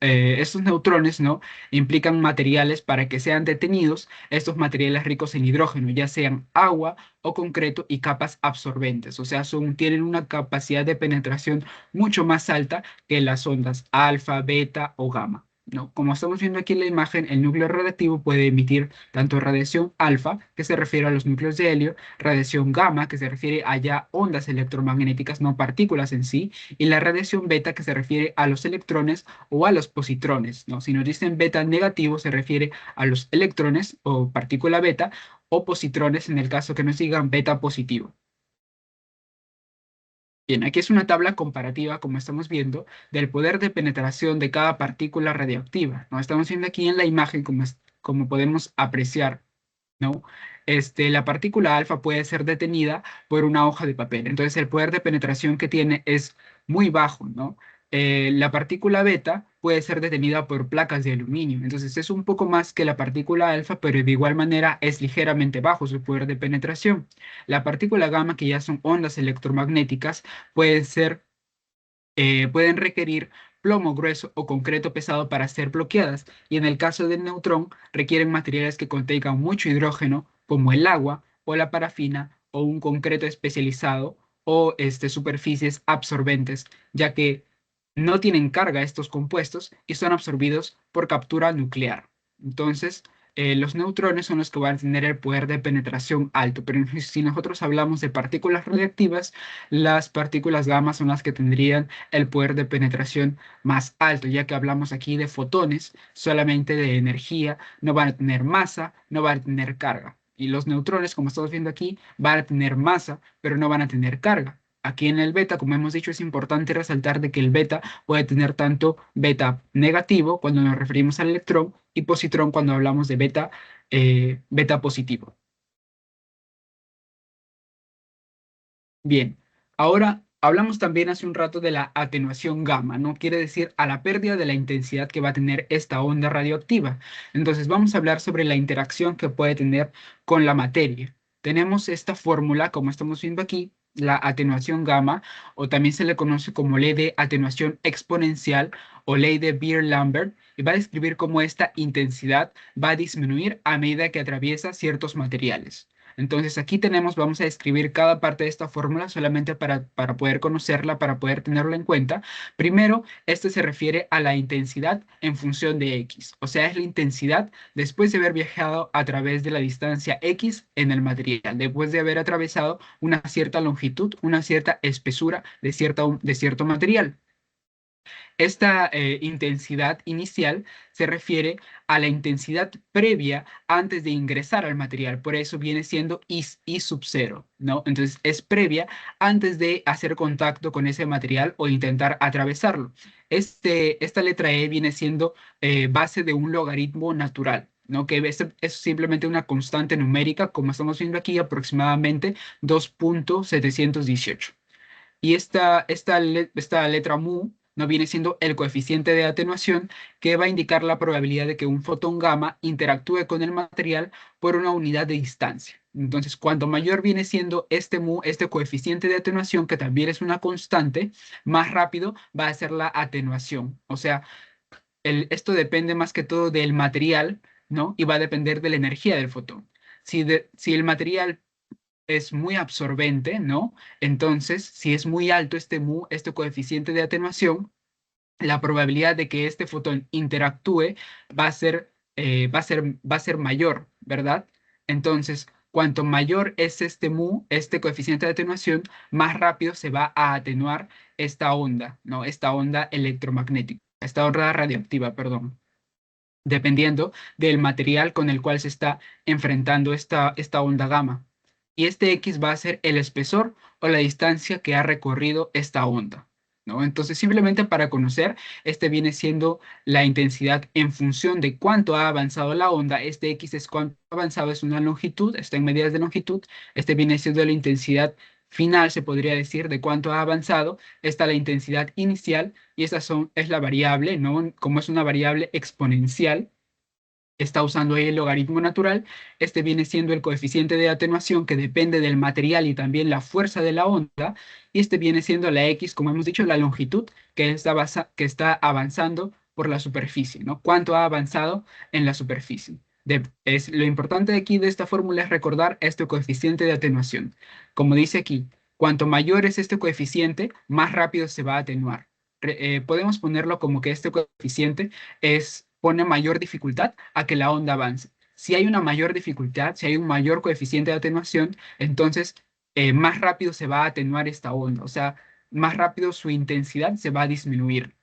estos neutrones, ¿no? Implican materiales para que sean detenidos, estos materiales ricos en hidrógeno, ya sean agua o concreto y capas absorbentes, o sea, tienen una capacidad de penetración mucho más alta que las ondas alfa, beta o gamma, ¿no? Como estamos viendo aquí en la imagen, el núcleo radiactivo puede emitir tanto radiación alfa, que se refiere a los núcleos de helio, radiación gamma, que se refiere a ya ondas electromagnéticas, no partículas en sí, y la radiación beta, que se refiere a los electrones o a los positrones, ¿no? Si nos dicen beta negativo, se refiere a los electrones o partícula beta o positrones en el caso que nos digan beta positivo. Bien, aquí es una tabla comparativa, como estamos viendo, del poder de penetración de cada partícula radioactiva, ¿no? Estamos viendo aquí en la imagen, como podemos apreciar, ¿no? La partícula alfa puede ser detenida por una hoja de papel. Entonces, el poder de penetración que tiene es muy bajo, ¿no? La partícula beta puede ser detenida por placas de aluminio. Entonces, es un poco más que la partícula alfa, pero de igual manera es ligeramente bajo su poder de penetración. La partícula gamma, que ya son ondas electromagnéticas, pueden ser pueden requerir plomo grueso o concreto pesado para ser bloqueadas, y en el caso del neutrón requieren materiales que contengan mucho hidrógeno, como el agua o la parafina o un concreto especializado o superficies absorbentes, ya que no tienen carga estos compuestos y son absorbidos por captura nuclear. Entonces, los neutrones son los que van a tener el poder de penetración alto, pero si nosotros hablamos de partículas radiactivas, las partículas gamma son las que tendrían el poder de penetración más alto, ya que hablamos aquí de fotones, solamente de energía, no van a tener masa, no van a tener carga. Y los neutrones, como estamos viendo aquí, van a tener masa, pero no van a tener carga. Aquí en el beta, como hemos dicho, es importante resaltar de que el beta puede tener tanto beta negativo cuando nos referimos al electrón y positrón cuando hablamos de beta positivo. Bien, ahora hablamos también hace un rato de la atenuación gamma, ¿no? Quiere decir a la pérdida de la intensidad que va a tener esta onda radioactiva. Entonces vamos a hablar sobre la interacción que puede tener con la materia. Tenemos esta fórmula, como estamos viendo aquí, la atenuación gamma, o también se le conoce como ley de atenuación exponencial o ley de Beer-Lambert, y va a describir cómo esta intensidad va a disminuir a medida que atraviesa ciertos materiales. Entonces aquí tenemos, vamos a escribir cada parte de esta fórmula solamente para poder conocerla, para poder tenerla en cuenta. Primero, esto se refiere a la intensidad en función de X, o sea, es la intensidad después de haber viajado a través de la distancia X en el material, después de haber atravesado una cierta longitud, una cierta espesura de cierto material. Esta intensidad inicial se refiere a la intensidad previa antes de ingresar al material, por eso viene siendo I sub cero, ¿no? Entonces es previa antes de hacer contacto con ese material o intentar atravesarlo. Esta letra E viene siendo base de un logaritmo natural, ¿no? Que es simplemente una constante numérica, como estamos viendo aquí, aproximadamente 2,718. Y esta letra mu no viene siendo el coeficiente de atenuación que va a indicar la probabilidad de que un fotón gamma interactúe con el material por una unidad de distancia. Entonces, cuanto mayor viene siendo este mu, este coeficiente de atenuación, que también es una constante, más rápido va a ser la atenuación. O sea, esto depende más que todo del material, ¿no? Y va a depender de la energía del fotón. Si el material es muy absorbente, ¿no? Entonces, si es muy alto este mu, este coeficiente de atenuación, la probabilidad de que este fotón interactúe va a ser mayor, ¿verdad? Entonces, cuanto mayor es este mu, este coeficiente de atenuación, más rápido se va a atenuar esta onda, ¿no? Esta onda electromagnética, esta onda radioactiva, perdón. dependiendo del material con el cual se está enfrentando esta onda gamma. Y este X va a ser el espesor o la distancia que ha recorrido esta onda, ¿no? Entonces, simplemente para conocer, este viene siendo la intensidad en función de cuánto ha avanzado la onda. Este X es cuánto ha avanzado, es una longitud, está en medidas de longitud. Este viene siendo la intensidad final, se podría decir, de cuánto ha avanzado. Esta la intensidad inicial y es la variable, ¿no? Como es una variable exponencial, está usando ahí el logaritmo natural. Este viene siendo el coeficiente de atenuación que depende del material y también la fuerza de la onda. Y este viene siendo la X, como hemos dicho, la longitud que está avanzando por la superficie, ¿no? ¿Cuánto ha avanzado en la superficie? Lo importante aquí de esta fórmula es recordar este coeficiente de atenuación. Como dice aquí, cuanto mayor es este coeficiente, más rápido se va a atenuar. Podemos ponerlo como que este coeficiente pone mayor dificultad a que la onda avance. Si hay una mayor dificultad, si hay un mayor coeficiente de atenuación, entonces más rápido se va a atenuar esta onda, o sea, más rápido su intensidad se va a disminuir.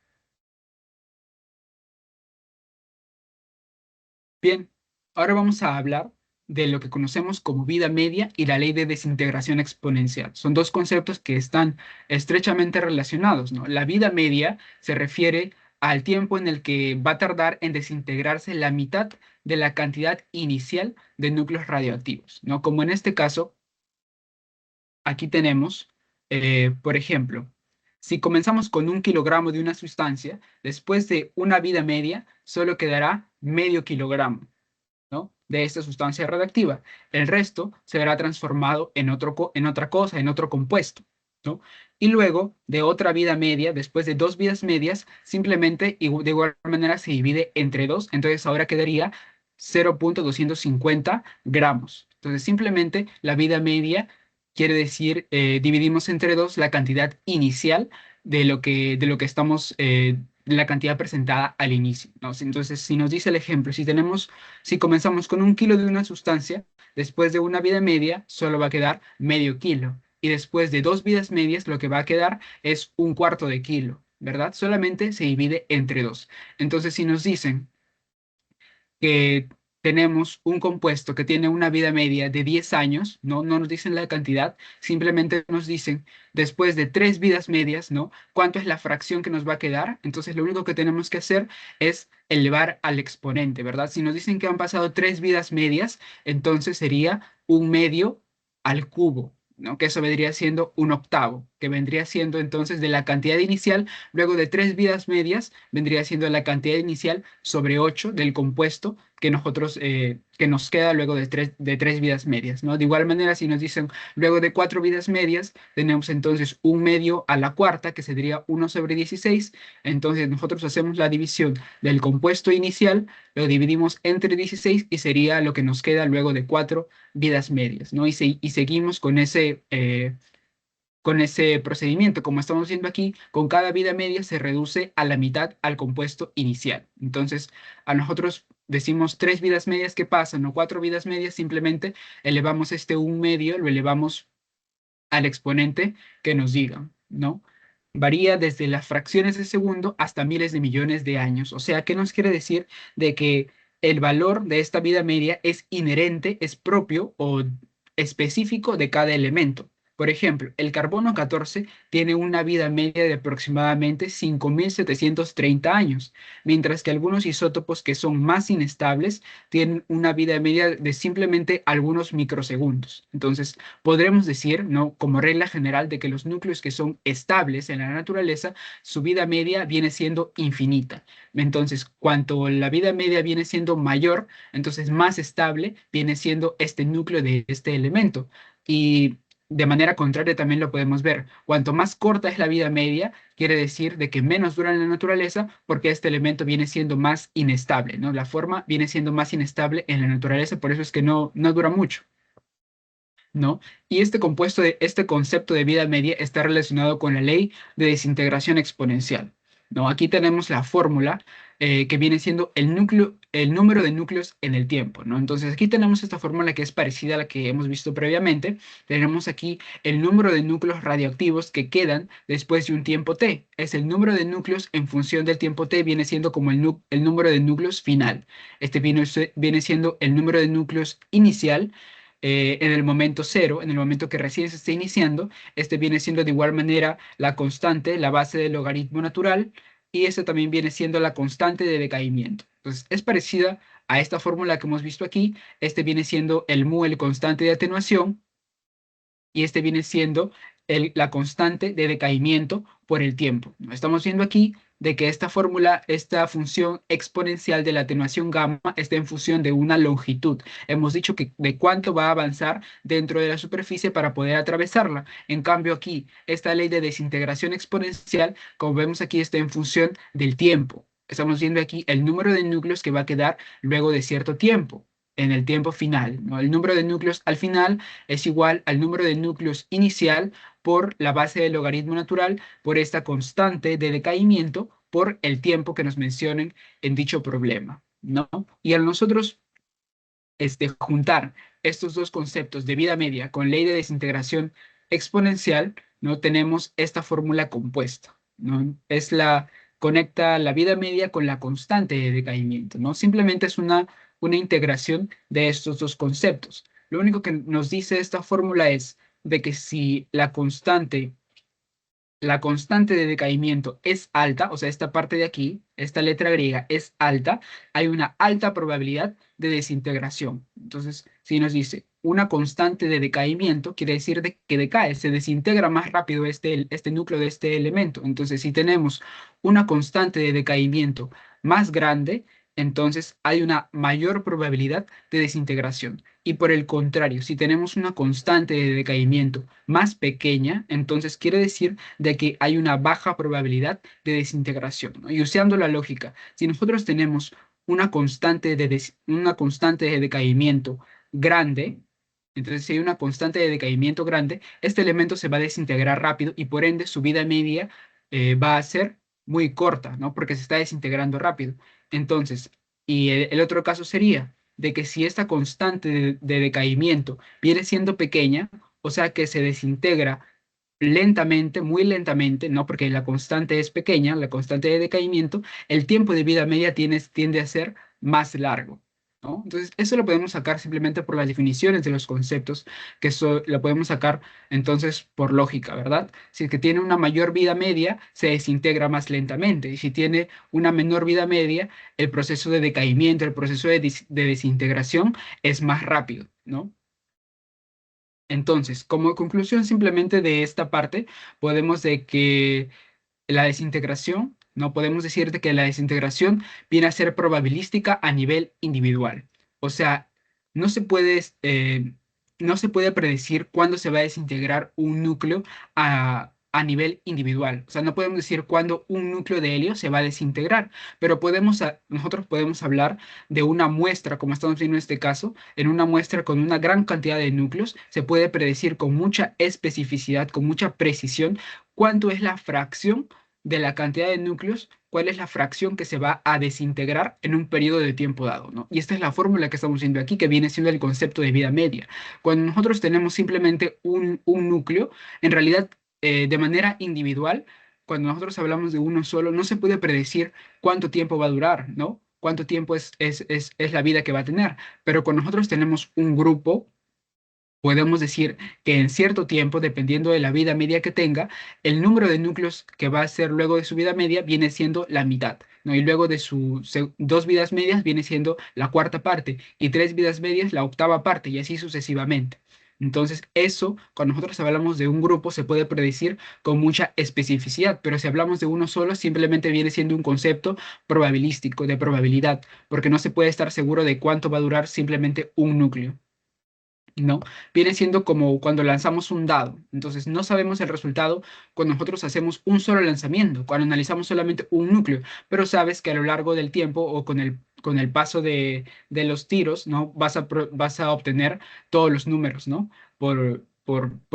Bien, ahora vamos a hablar de lo que conocemos como vida media y la ley de desintegración exponencial. Son dos conceptos que están estrechamente relacionados, ¿no? La vida media se refiere al tiempo en el que va a tardar en desintegrarse la mitad de la cantidad inicial de núcleos radioactivos, ¿no? Como en este caso, aquí tenemos, por ejemplo, si comenzamos con 1 kilogramo de una sustancia, después de una vida media, solo quedará medio kilogramo, ¿no? De esta sustancia radiactiva. El resto se verá transformado en otra cosa, en otro compuesto, ¿no? Y luego de otra vida media, después de 2 vidas medias, simplemente de igual manera se divide entre dos, entonces ahora quedaría 0,250 gramos. Entonces simplemente la vida media quiere decir, dividimos entre dos la cantidad inicial de lo que estamos, la cantidad presentada al inicio, ¿no? Entonces, si nos dice el ejemplo, si comenzamos con 1 kilo de una sustancia, después de una vida media solo va a quedar medio kilo. Y después de 2 vidas medias lo que va a quedar es 1/4 de kilo, ¿verdad? Solamente se divide entre dos. Entonces, si nos dicen que tenemos un compuesto que tiene una vida media de 10 años, ¿no? No nos dicen la cantidad, simplemente nos dicen después de 3 vidas medias, ¿no? ¿Cuánto es la fracción que nos va a quedar? Entonces lo único que tenemos que hacer es elevar al exponente, ¿verdad? Si nos dicen que han pasado 3 vidas medias, entonces sería 1 medio al cubo, ¿no? Que eso vendría siendo 1/8, que vendría siendo entonces de la cantidad inicial, luego de 3 vidas medias, vendría siendo la cantidad inicial sobre 8 del compuesto que nos queda luego de tres vidas medias, ¿no? De igual manera, si nos dicen luego de 4 vidas medias, tenemos entonces 1 medio a la cuarta, que sería 1/16. Entonces nosotros hacemos la división del compuesto inicial, lo dividimos entre 16 y sería lo que nos queda luego de 4 vidas medias, ¿no? Y seguimos con ese procedimiento, como estamos viendo aquí, con cada vida media se reduce a la mitad al compuesto inicial. Entonces, a nosotros decimos 3 vidas medias que pasan o 4 vidas medias, simplemente elevamos este 1 medio, lo elevamos al exponente que nos diga, ¿no? Varía desde las fracciones de segundo hasta miles de millones de años. O sea, ¿qué nos quiere decir? De que el valor de esta vida media es inherente, es propio o específico de cada elemento. Por ejemplo, el carbono 14 tiene una vida media de aproximadamente 5.730 años, mientras que algunos isótopos que son más inestables tienen una vida media de simplemente algunos microsegundos. Entonces, podremos decir, ¿no? Como regla general, de que los núcleos que son estables en la naturaleza, su vida media viene siendo infinita. Entonces, cuanto la vida media viene siendo mayor, entonces más estable viene siendo este núcleo de este elemento. Y de manera contraria también lo podemos ver. Cuanto más corta es la vida media, quiere decir de que menos dura en la naturaleza porque este elemento viene siendo más inestable, ¿no? La forma viene siendo más inestable en la naturaleza, por eso es que no dura mucho, ¿no? Y este concepto de vida media está relacionado con la ley de desintegración exponencial. ¿no? Aquí tenemos la fórmula que viene siendo el núcleo, el número de núcleos en el tiempo, ¿no? Entonces aquí tenemos esta fórmula que es parecida a la que hemos visto previamente. Tenemos aquí el número de núcleos radioactivos que quedan después de un tiempo t. Es el número de núcleos en función del tiempo t, viene siendo como el número de núcleos final. Este viene siendo el número de núcleos inicial. En el momento cero, en el momento que recién se está iniciando, este viene siendo de igual manera la constante, la base del logaritmo natural, y esta también viene siendo la constante de decaimiento. Entonces, es parecida a esta fórmula que hemos visto aquí. Este viene siendo el mu, el constante de atenuación, y este viene siendo la constante de decaimiento por el tiempo. Estamos viendo aquí de que esta fórmula, esta función exponencial de la atenuación gamma está en función de una longitud. Hemos dicho que de cuánto va a avanzar dentro de la superficie para poder atravesarla. En cambio aquí, esta ley de desintegración exponencial, como vemos aquí, está en función del tiempo. Estamos viendo aquí el número de núcleos que va a quedar luego de cierto tiempo, en el tiempo final, ¿no? El número de núcleos al final es igual al número de núcleos inicial por la base del logaritmo natural, por esta constante de decaimiento, por el tiempo que nos mencionen en dicho problema, ¿no? Y al nosotros juntar estos dos conceptos de vida media con ley de desintegración exponencial, ¿no? Tenemos esta fórmula compuesta, ¿no? Conecta la vida media con la constante de decaimiento, ¿no? Simplemente es una integración de estos dos conceptos. Lo único que nos dice esta fórmula es de que si la constante de decaimiento es alta, o sea, esta parte de aquí, esta letra griega es alta, hay una alta probabilidad de desintegración. Entonces, si nos dice una constante de decaimiento, quiere decir que decae, se desintegra más rápido este núcleo de este elemento. Entonces, si tenemos una constante de decaimiento más grande, entonces hay una mayor probabilidad de desintegración. Y por el contrario, si tenemos una constante de decaimiento más pequeña, entonces quiere decir de que hay una baja probabilidad de desintegración, ¿no? Y usando la lógica, si nosotros tenemos una constante de decaimiento grande, entonces si hay una constante de decaimiento grande, este elemento se va a desintegrar rápido y por ende su vida media va a ser muy corta, ¿no? Porque se está desintegrando rápido. Entonces, y el otro caso sería de que si esta constante de decaimiento viene siendo pequeña, o sea que se desintegra lentamente, muy lentamente, ¿no? Porque la constante es pequeña, la constante de decaimiento, el tiempo de vida media tiende a ser más largo, ¿no? Entonces, eso lo podemos sacar simplemente por las definiciones de los conceptos, que eso lo podemos sacar entonces por lógica, ¿verdad? Si es que tiene una mayor vida media, se desintegra más lentamente, y si tiene una menor vida media, el proceso de decaimiento, el proceso de desintegración es más rápido, ¿no? Entonces, como conclusión simplemente de esta parte, podemos de que la desintegración, no podemos decir de que la desintegración viene a ser probabilística a nivel individual. O sea, no se puede, no se puede predecir cuándo se va a desintegrar un núcleo a nivel individual. O sea, no podemos decir cuándo un núcleo de helio se va a desintegrar, pero nosotros podemos hablar de una muestra, como estamos viendo en este caso, en una muestra con una gran cantidad de núcleos, se puede predecir con mucha especificidad, con mucha precisión, cuánto es la fracción de la cantidad de núcleos, cuál es la fracción que se va a desintegrar en un periodo de tiempo dado, ¿no? Y esta es la fórmula que estamos viendo aquí, que viene siendo el concepto de vida media. Cuando nosotros tenemos simplemente un núcleo, en realidad, de manera individual, cuando nosotros hablamos de uno solo, no se puede predecir cuánto tiempo va a durar, ¿no? Cuánto tiempo es la vida que va a tener. Pero cuando nosotros tenemos un grupo, podemos decir que en cierto tiempo, dependiendo de la vida media que tenga, el número de núcleos que va a ser luego de su vida media viene siendo la mitad, ¿no? Y luego de sus dos vidas medias viene siendo la cuarta parte y tres vidas medias la octava parte y así sucesivamente. Entonces, eso, cuando nosotros hablamos de un grupo, se puede predecir con mucha especificidad, pero si hablamos de uno solo, simplemente viene siendo un concepto probabilístico, de probabilidad, porque no se puede estar seguro de cuánto va a durar simplemente un núcleo. ¿No? Viene siendo como cuando lanzamos un dado. Entonces, no sabemos el resultado cuando nosotros hacemos un solo lanzamiento, cuando analizamos solamente un núcleo, pero sabes que a lo largo del tiempo o con el paso de los tiros, ¿no? Vas a obtener todos los números, ¿no? Por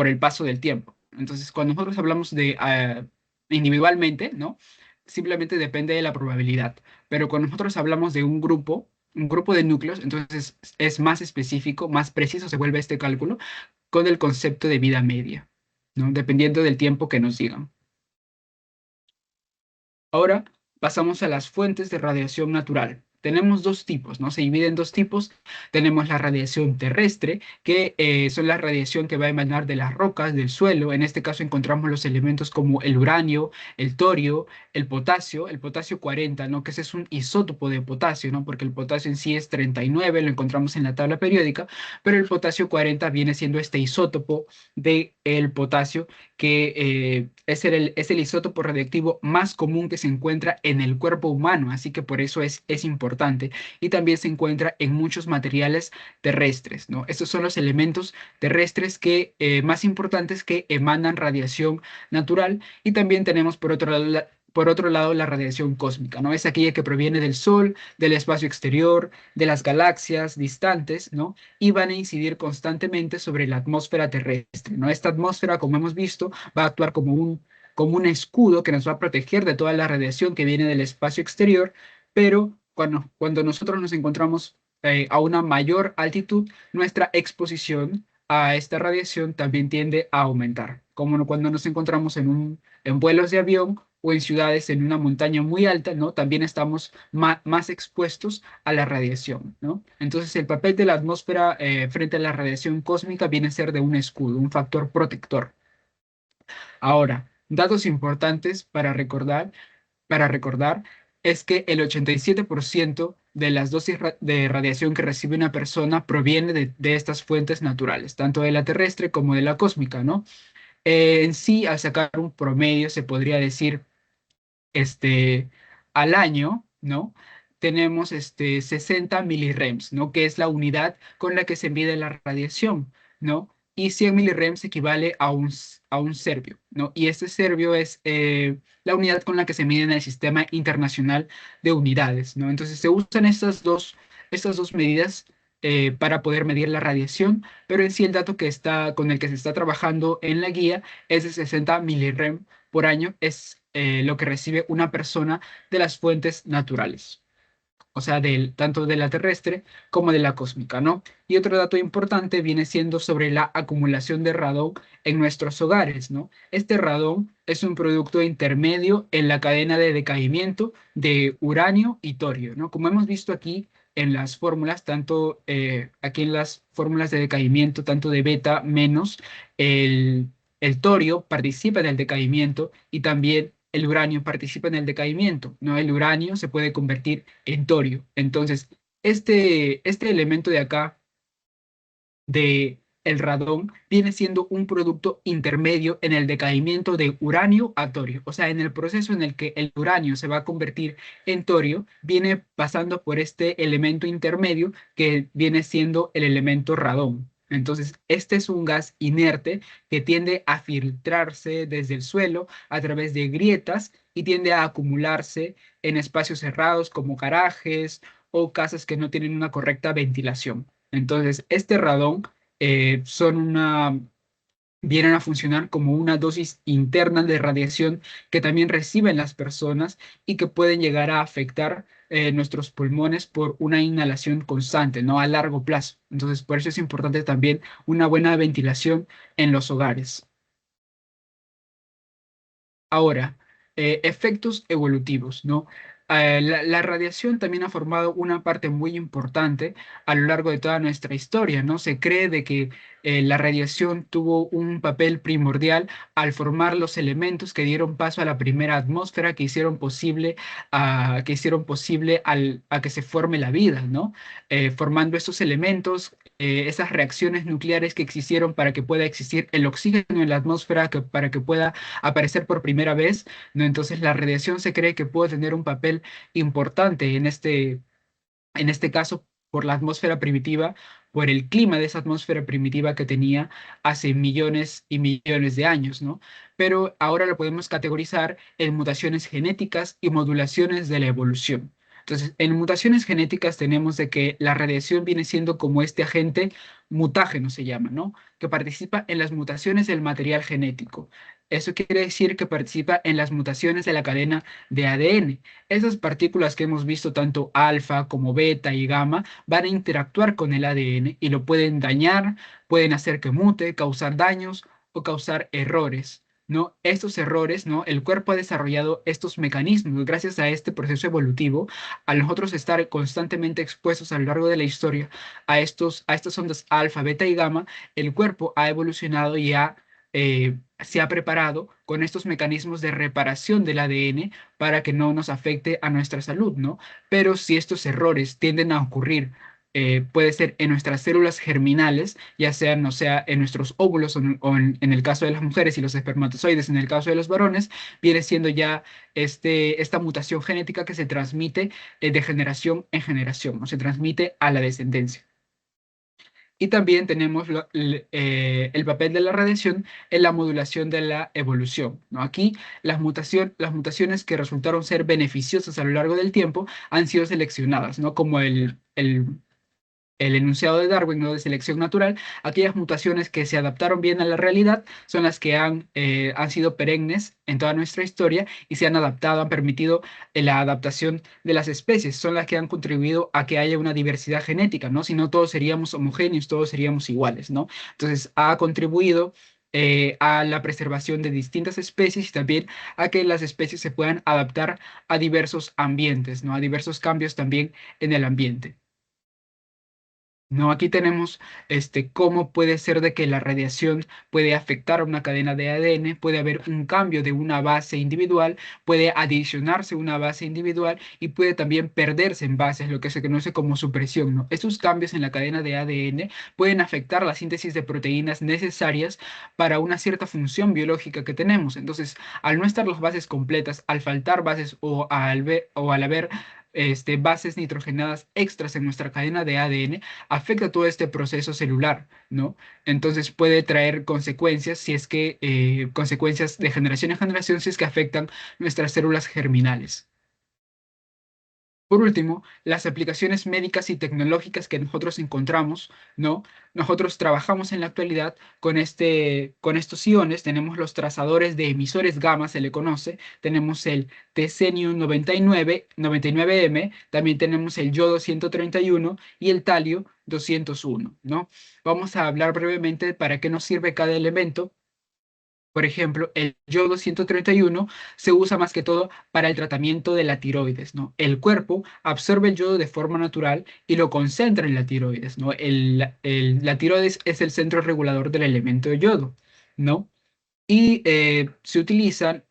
el paso del tiempo. Entonces, cuando nosotros hablamos de individualmente, ¿no? simplemente depende de la probabilidad. Pero cuando nosotros hablamos de un grupo de núcleos, entonces es más específico, más preciso se vuelve este cálculo con el concepto de vida media, ¿no? Dependiendo del tiempo que nos digan. Ahora pasamos a las fuentes de radiación natural. Tenemos dos tipos, ¿no? Se divide en dos tipos. Tenemos la radiación terrestre, que son la radiación que va a emanar de las rocas, del suelo. En este caso encontramos los elementos como el uranio, el torio, el potasio 40, ¿no? Que ese es un isótopo de potasio, ¿no? Porque el potasio en sí es 39, lo encontramos en la tabla periódica, pero el potasio 40 viene siendo este isótopo del potasio que es el isótopo radiactivo más común que se encuentra en el cuerpo humano, así que por eso es importante. Y también se encuentra en muchos materiales terrestres, ¿no? Estos son los elementos terrestres que, más importantes que emanan radiación natural. Y también tenemos por otro lado, la radiación cósmica, ¿no? Es aquella que proviene del Sol, del espacio exterior, de las galaxias distantes, ¿no? Y van a incidir constantemente sobre la atmósfera terrestre, ¿no? Esta atmósfera, como hemos visto, va a actuar como un escudo que nos va a proteger de toda la radiación que viene del espacio exterior, pero cuando nosotros nos encontramos a una mayor altitud, nuestra exposición a esta radiación también tiende a aumentar, como cuando nos encontramos en vuelos de avión o en ciudades en una montaña muy alta, ¿no? También estamos más expuestos a la radiación, ¿no? Entonces, el papel de la atmósfera frente a la radiación cósmica viene a ser de un escudo, un factor protector. Ahora, datos importantes para recordar es que el 87% de las dosis de radiación que recibe una persona proviene de estas fuentes naturales, tanto de la terrestre como de la cósmica, ¿no? En sí, al sacar un promedio, se podría decir este, al año, ¿no? Tenemos 60 milirems, ¿no? Que es la unidad con la que se mide la radiación, ¿no? Y 100 milirems equivale a un servio, ¿no? Y este servio es la unidad con la que se mide en el Sistema Internacional de Unidades, ¿no? Entonces se usan estas dos medidas para poder medir la radiación, pero en sí el dato con el que se está trabajando en la guía es de 60 milirem por año, es lo que recibe una persona de las fuentes naturales, o sea, tanto de la terrestre como de la cósmica, ¿no? Y otro dato importante viene siendo sobre la acumulación de radón en nuestros hogares, ¿no? Este radón es un producto intermedio en la cadena de decaimiento de uranio y torio, ¿no? Como hemos visto aquí en las fórmulas, tanto aquí en las fórmulas de decaimiento, tanto de beta menos, el, el torio participa en el decaimiento y también el uranio participa en el decaimiento, ¿no? El uranio se puede convertir en torio. Entonces, este elemento de acá, de el radón, viene siendo un producto intermedio en el decaimiento de uranio a torio. O sea, en el proceso en el que el uranio se va a convertir en torio, viene pasando por este elemento intermedio que viene siendo el elemento radón. Entonces, este es un gas inerte que tiende a filtrarse desde el suelo a través de grietas y tiende a acumularse en espacios cerrados como garajes o casas que no tienen una correcta ventilación. Entonces, este radón son vienen a funcionar como una dosis interna de radiación que también reciben las personas y que pueden llegar a afectar nuestros pulmones por una inhalación constante, ¿no? A largo plazo. Entonces, por eso es importante también una buena ventilación en los hogares. Ahora, efectos evolutivos, ¿no? La radiación también ha formado una parte muy importante a lo largo de toda nuestra historia, ¿no? Se cree de que la radiación tuvo un papel primordial al formar los elementos que dieron paso a la primera atmósfera, que hicieron posible a que se forme la vida, ¿no? Formando estos elementos, esas reacciones nucleares que existieron para que pueda existir el oxígeno en la atmósfera, para que pueda aparecer por primera vez, ¿no? Entonces la radiación se cree que puede tener un papel importante en este caso por la atmósfera primitiva, por el clima de esa atmósfera primitiva que tenía hace millones y millones de años, ¿no? Pero ahora lo podemos categorizar en mutaciones genéticas y modulaciones de la evolución. Entonces, en mutaciones genéticas tenemos de que la radiación viene siendo como este agente mutágeno, se llama, ¿no? Que participa en las mutaciones del material genético. Eso quiere decir que participa en las mutaciones de la cadena de ADN. Esas partículas que hemos visto, tanto alfa como beta y gamma, van a interactuar con el ADN y lo pueden dañar, pueden hacer que mute, causar daños o causar errores. ¿No? Estos errores, ¿no? El cuerpo ha desarrollado estos mecanismos gracias a este proceso evolutivo, a nosotros estar constantemente expuestos a lo largo de la historia a estas ondas alfa, beta y gamma, el cuerpo ha evolucionado y se ha preparado con estos mecanismos de reparación del ADN para que no nos afecte a nuestra salud, ¿no? Pero si estos errores tienden a ocurrir, puede ser en nuestras células germinales, ya sean, no sea, en nuestros óvulos en el caso de las mujeres y los espermatozoides en el caso de los varones, viene siendo ya esta mutación genética que se transmite de generación en generación, o se transmite a la descendencia. Y también tenemos el papel de la radiación en la modulación de la evolución, ¿no? Aquí las mutaciones que resultaron ser beneficiosas a lo largo del tiempo han sido seleccionadas, ¿no? Como el enunciado de Darwin, ¿no? De selección natural, aquellas mutaciones que se adaptaron bien a la realidad son las que han sido perennes en toda nuestra historia y se han adaptado, han permitido la adaptación de las especies, son las que han contribuido a que haya una diversidad genética, ¿no? Si no, todos seríamos homogéneos, todos seríamos iguales, ¿no? Entonces, ha contribuido a la preservación de distintas especies y también a que las especies se puedan adaptar a diversos ambientes, ¿no? A diversos cambios también en el ambiente. No, aquí tenemos cómo puede ser de que la radiación puede afectar a una cadena de ADN, puede haber un cambio de una base individual, puede adicionarse una base individual y puede también perderse en bases, lo que se conoce como supresión, ¿no? Estos cambios en la cadena de ADN pueden afectar la síntesis de proteínas necesarias para una cierta función biológica que tenemos. Entonces, al no estar las bases completas, al faltar bases o al haber bases nitrogenadas extras en nuestra cadena de ADN, afecta todo este proceso celular, ¿no? Entonces puede traer consecuencias si es que, consecuencias de generación en generación si es que afectan nuestras células germinales. Por último, las aplicaciones médicas y tecnológicas que nosotros encontramos, ¿no? Nosotros trabajamos en la actualidad con estos iones, tenemos los trazadores de emisores gamma, se le conoce, tenemos el Tcenium 99M, también tenemos el yodo 131 y el talio 201, ¿no? Vamos a hablar brevemente para qué nos sirve cada elemento. Por ejemplo, el yodo 131 se usa más que todo para el tratamiento de la tiroides, ¿no? El cuerpo absorbe el yodo de forma natural y lo concentra en la tiroides, ¿no? La tiroides es el centro regulador del elemento de yodo, ¿no? Y se utilizan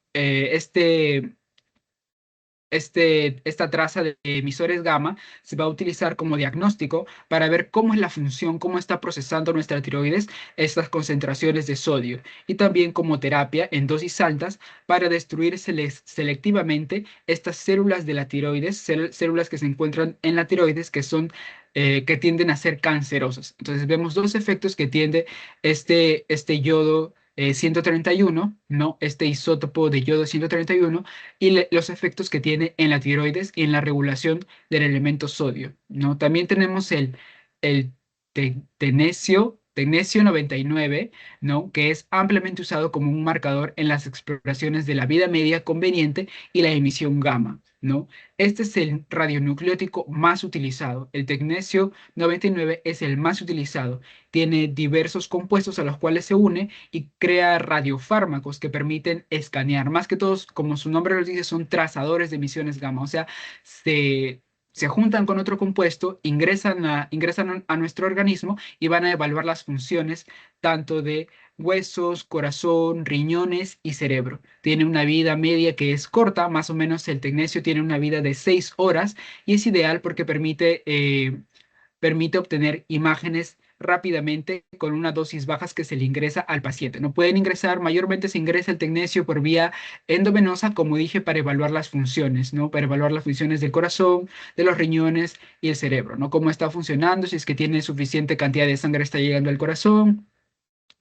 esta traza de emisores gamma se va a utilizar como diagnóstico para ver cómo es la función, cómo está procesando nuestra tiroides estas concentraciones de sodio y también como terapia en dosis altas para destruir selectivamente estas células de la tiroides, células que se encuentran en la tiroides que tienden a ser cancerosas. Entonces vemos dos efectos que tiende este yodo 131, ¿no? Este isótopo de yodo 131 y los efectos que tiene en la tiroides y en la regulación del elemento sodio, ¿no? También tenemos el tecnesio 99, ¿no? Que es ampliamente usado como un marcador en las exploraciones de la vida media conveniente y la emisión gamma, ¿no? Este es el radionucleótico más utilizado. El tecnesio 99 es el más utilizado. Tiene diversos compuestos a los cuales se une y crea radiofármacos que permiten escanear. Más que todos, como su nombre lo dice, son trazadores de emisiones gamma. O sea, se juntan con otro compuesto, ingresan a nuestro organismo y van a evaluar las funciones tanto de huesos, corazón, riñones y cerebro. Tiene una vida media que es corta, más o menos el tecnesio tiene una vida de 6 horas y es ideal porque permite obtener imágenes rápidamente con una dosis bajas que se le ingresa al paciente. No pueden ingresar, mayormente se ingresa el tecnesio por vía endovenosa, como dije, para evaluar las funciones, ¿no? Para evaluar las funciones del corazón, de los riñones y el cerebro, ¿no? Cómo está funcionando, si es que tiene suficiente cantidad de sangre está llegando al corazón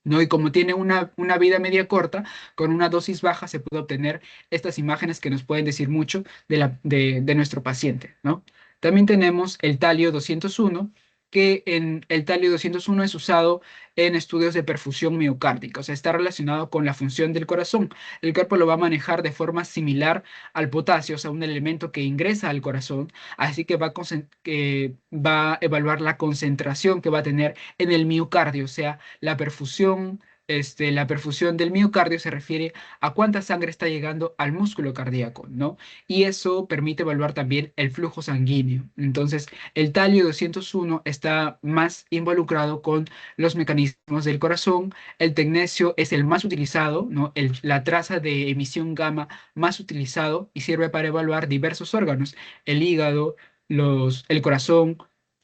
¿no? Y como tiene una vida media corta, con una dosis baja se puede obtener estas imágenes que nos pueden decir mucho de nuestro paciente, ¿no? También tenemos el talio 201, que en el talio 201 es usado en estudios de perfusión miocárdica, o sea, está relacionado con la función del corazón. El cuerpo lo va a manejar de forma similar al potasio, o sea, un elemento que ingresa al corazón, así que va a evaluar la concentración que va a tener en el miocardio, o sea, la perfusión del miocardio se refiere a cuánta sangre está llegando al músculo cardíaco, ¿no? Y eso permite evaluar también el flujo sanguíneo. Entonces, el talio 201 está más involucrado con los mecanismos del corazón. El tecnesio es el más utilizado, ¿no? La traza de emisión gamma más utilizado y sirve para evaluar diversos órganos, el hígado, el corazón,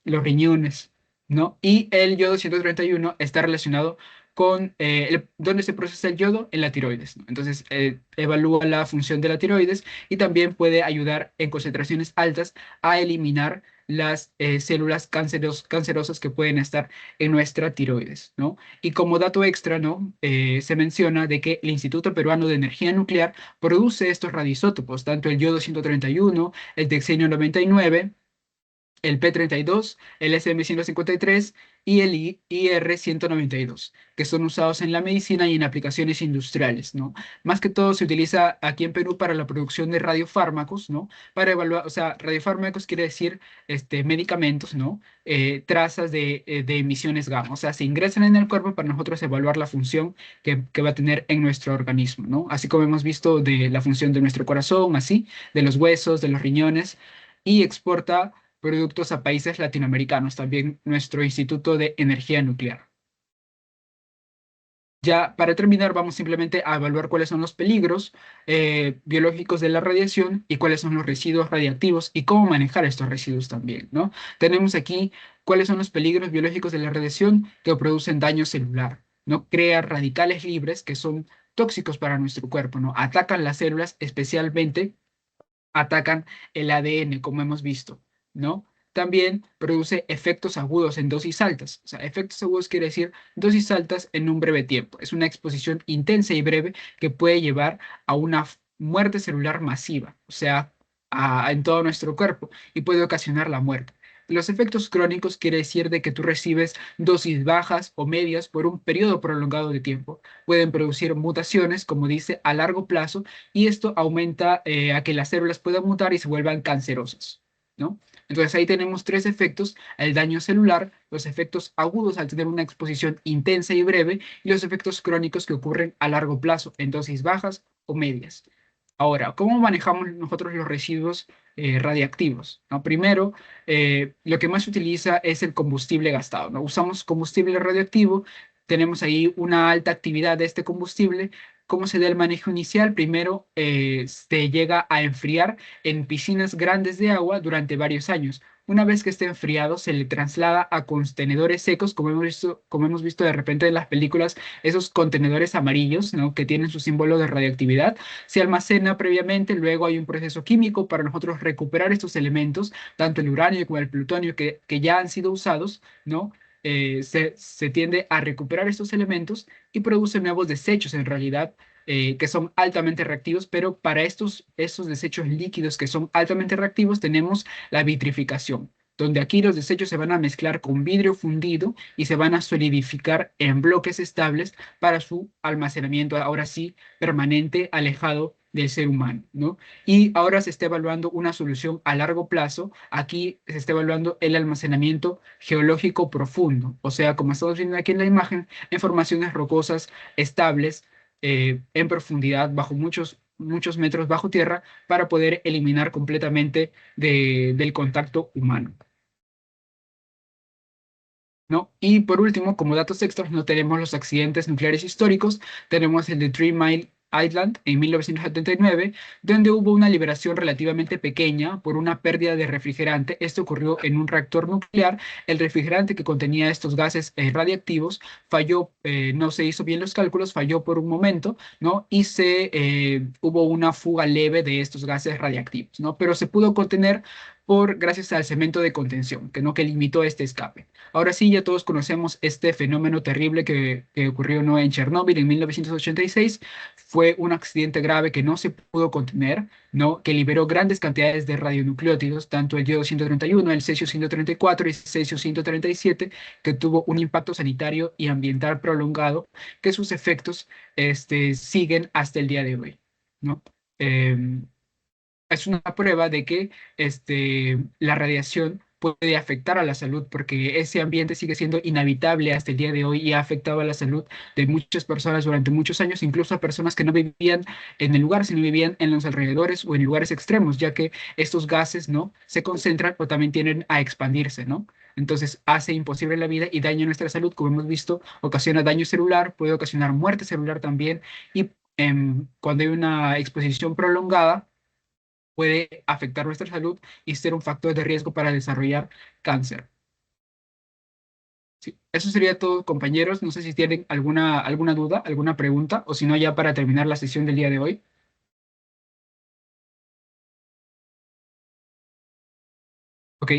los riñones, ¿no? Y el yodo 131 está relacionado con dónde se procesa el yodo en la tiroides, ¿no? Entonces, evalúa la función de la tiroides y también puede ayudar en concentraciones altas a eliminar las células cancerosas que pueden estar en nuestra tiroides, ¿no? Y como dato extra, ¿no? Se menciona de que el Instituto Peruano de Energía Nuclear produce estos radioisótopos, tanto el yodo 131, el texenio 99, el P32, el SM-153 y el IR-192, que son usados en la medicina y en aplicaciones industriales, ¿no? Más que todo se utiliza aquí en Perú para la producción de radiofármacos, ¿no? Para evaluar, o sea, radiofármacos quiere decir medicamentos, ¿no? Trazas de emisiones gamma, o sea, se ingresan en el cuerpo para nosotros evaluar la función que va a tener en nuestro organismo, ¿no? Así como hemos visto de la función de nuestro corazón, así, de los huesos, de los riñones, y exporta productos a países latinoamericanos, también nuestro Instituto de Energía Nuclear. Ya para terminar, vamos simplemente a evaluar cuáles son los peligros biológicos de la radiación y cuáles son los residuos radiactivos y cómo manejar estos residuos también, ¿no? Tenemos aquí cuáles son los peligros biológicos de la radiación que producen daño celular, ¿no? Crea radicales libres que son tóxicos para nuestro cuerpo, ¿no? Atacan las células, especialmente atacan el ADN, como hemos visto, ¿no? También produce efectos agudos en dosis altas. O sea, efectos agudos quiere decir dosis altas en un breve tiempo. Es una exposición intensa y breve que puede llevar a una muerte celular masiva, o sea, en todo nuestro cuerpo y puede ocasionar la muerte. Los efectos crónicos quiere decir de que tú recibes dosis bajas o medias por un periodo prolongado de tiempo. Pueden producir mutaciones, como dice, a largo plazo y esto aumenta a que las células puedan mutar y se vuelvan cancerosas, ¿no? Entonces ahí tenemos tres efectos: el daño celular, los efectos agudos al tener una exposición intensa y breve y los efectos crónicos que ocurren a largo plazo en dosis bajas o medias. Ahora, ¿cómo manejamos nosotros los residuos radiactivos? ¿No? Primero, lo que más se utiliza es el combustible gastado, ¿no? Usamos combustible radioactivo, tenemos ahí una alta actividad de este combustible. ¿Cómo se da el manejo inicial? Primero, se llega a enfriar en piscinas grandes de agua durante varios años. Una vez que esté enfriado, se le traslada a contenedores secos, como hemos visto de repente en las películas, esos contenedores amarillos, ¿no? Que tienen su símbolo de radioactividad. Se almacena previamente, luego hay un proceso químico para nosotros recuperar estos elementos, tanto el uranio como el plutonio que ya han sido usados, ¿no? Se tiende a recuperar estos elementos y produce nuevos desechos en realidad, que son altamente reactivos, pero para estos desechos líquidos que son altamente reactivos tenemos la vitrificación, donde aquí los desechos se van a mezclar con vidrio fundido y se van a solidificar en bloques estables para su almacenamiento, ahora sí, permanente, alejado del ser humano, ¿no? Y ahora se está evaluando una solución a largo plazo. Aquí se está evaluando el almacenamiento geológico profundo, o sea, como estamos viendo aquí en la imagen, en formaciones rocosas estables en profundidad, bajo muchos metros bajo tierra, para poder eliminar completamente del contacto humano, ¿no? Y por último, como datos extras, no tenemos los accidentes nucleares históricos, tenemos el de Three Mile Island en 1979, donde hubo una liberación relativamente pequeña por una pérdida de refrigerante. Esto ocurrió en un reactor nuclear. El refrigerante que contenía estos gases radiactivos falló, no se hizo bien los cálculos, falló por un momento, ¿no? Y hubo una fuga leve de estos gases radiactivos, ¿no? Pero se pudo contener gracias al cemento de contención, que limitó este escape. Ahora sí, ya todos conocemos este fenómeno terrible que ocurrió, ¿no?, en Chernóbil en 1986. Fue un accidente grave que no se pudo contener, ¿no?, que liberó grandes cantidades de radionucleótidos, tanto el yodo 131, el cesio 134 y el cesio 137, que tuvo un impacto sanitario y ambiental prolongado, que sus efectos siguen hasta el día de hoy, ¿no? Em, es una prueba de que la radiación puede afectar a la salud, porque ese ambiente sigue siendo inhabitable hasta el día de hoy y ha afectado a la salud de muchas personas durante muchos años, incluso a personas que no vivían en el lugar, sino vivían en los alrededores o en lugares extremos, ya que estos gases, ¿no?, se concentran o también tienden a expandirse, ¿no? Entonces hace imposible la vida y daña nuestra salud, como hemos visto, ocasiona daño celular, puede ocasionar muerte celular también, y cuando hay una exposición prolongada, puede afectar nuestra salud y ser un factor de riesgo para desarrollar cáncer. Sí, eso sería todo, compañeros. No sé si tienen alguna duda, alguna pregunta, o si no, ya para terminar la sesión del día de hoy. Ok,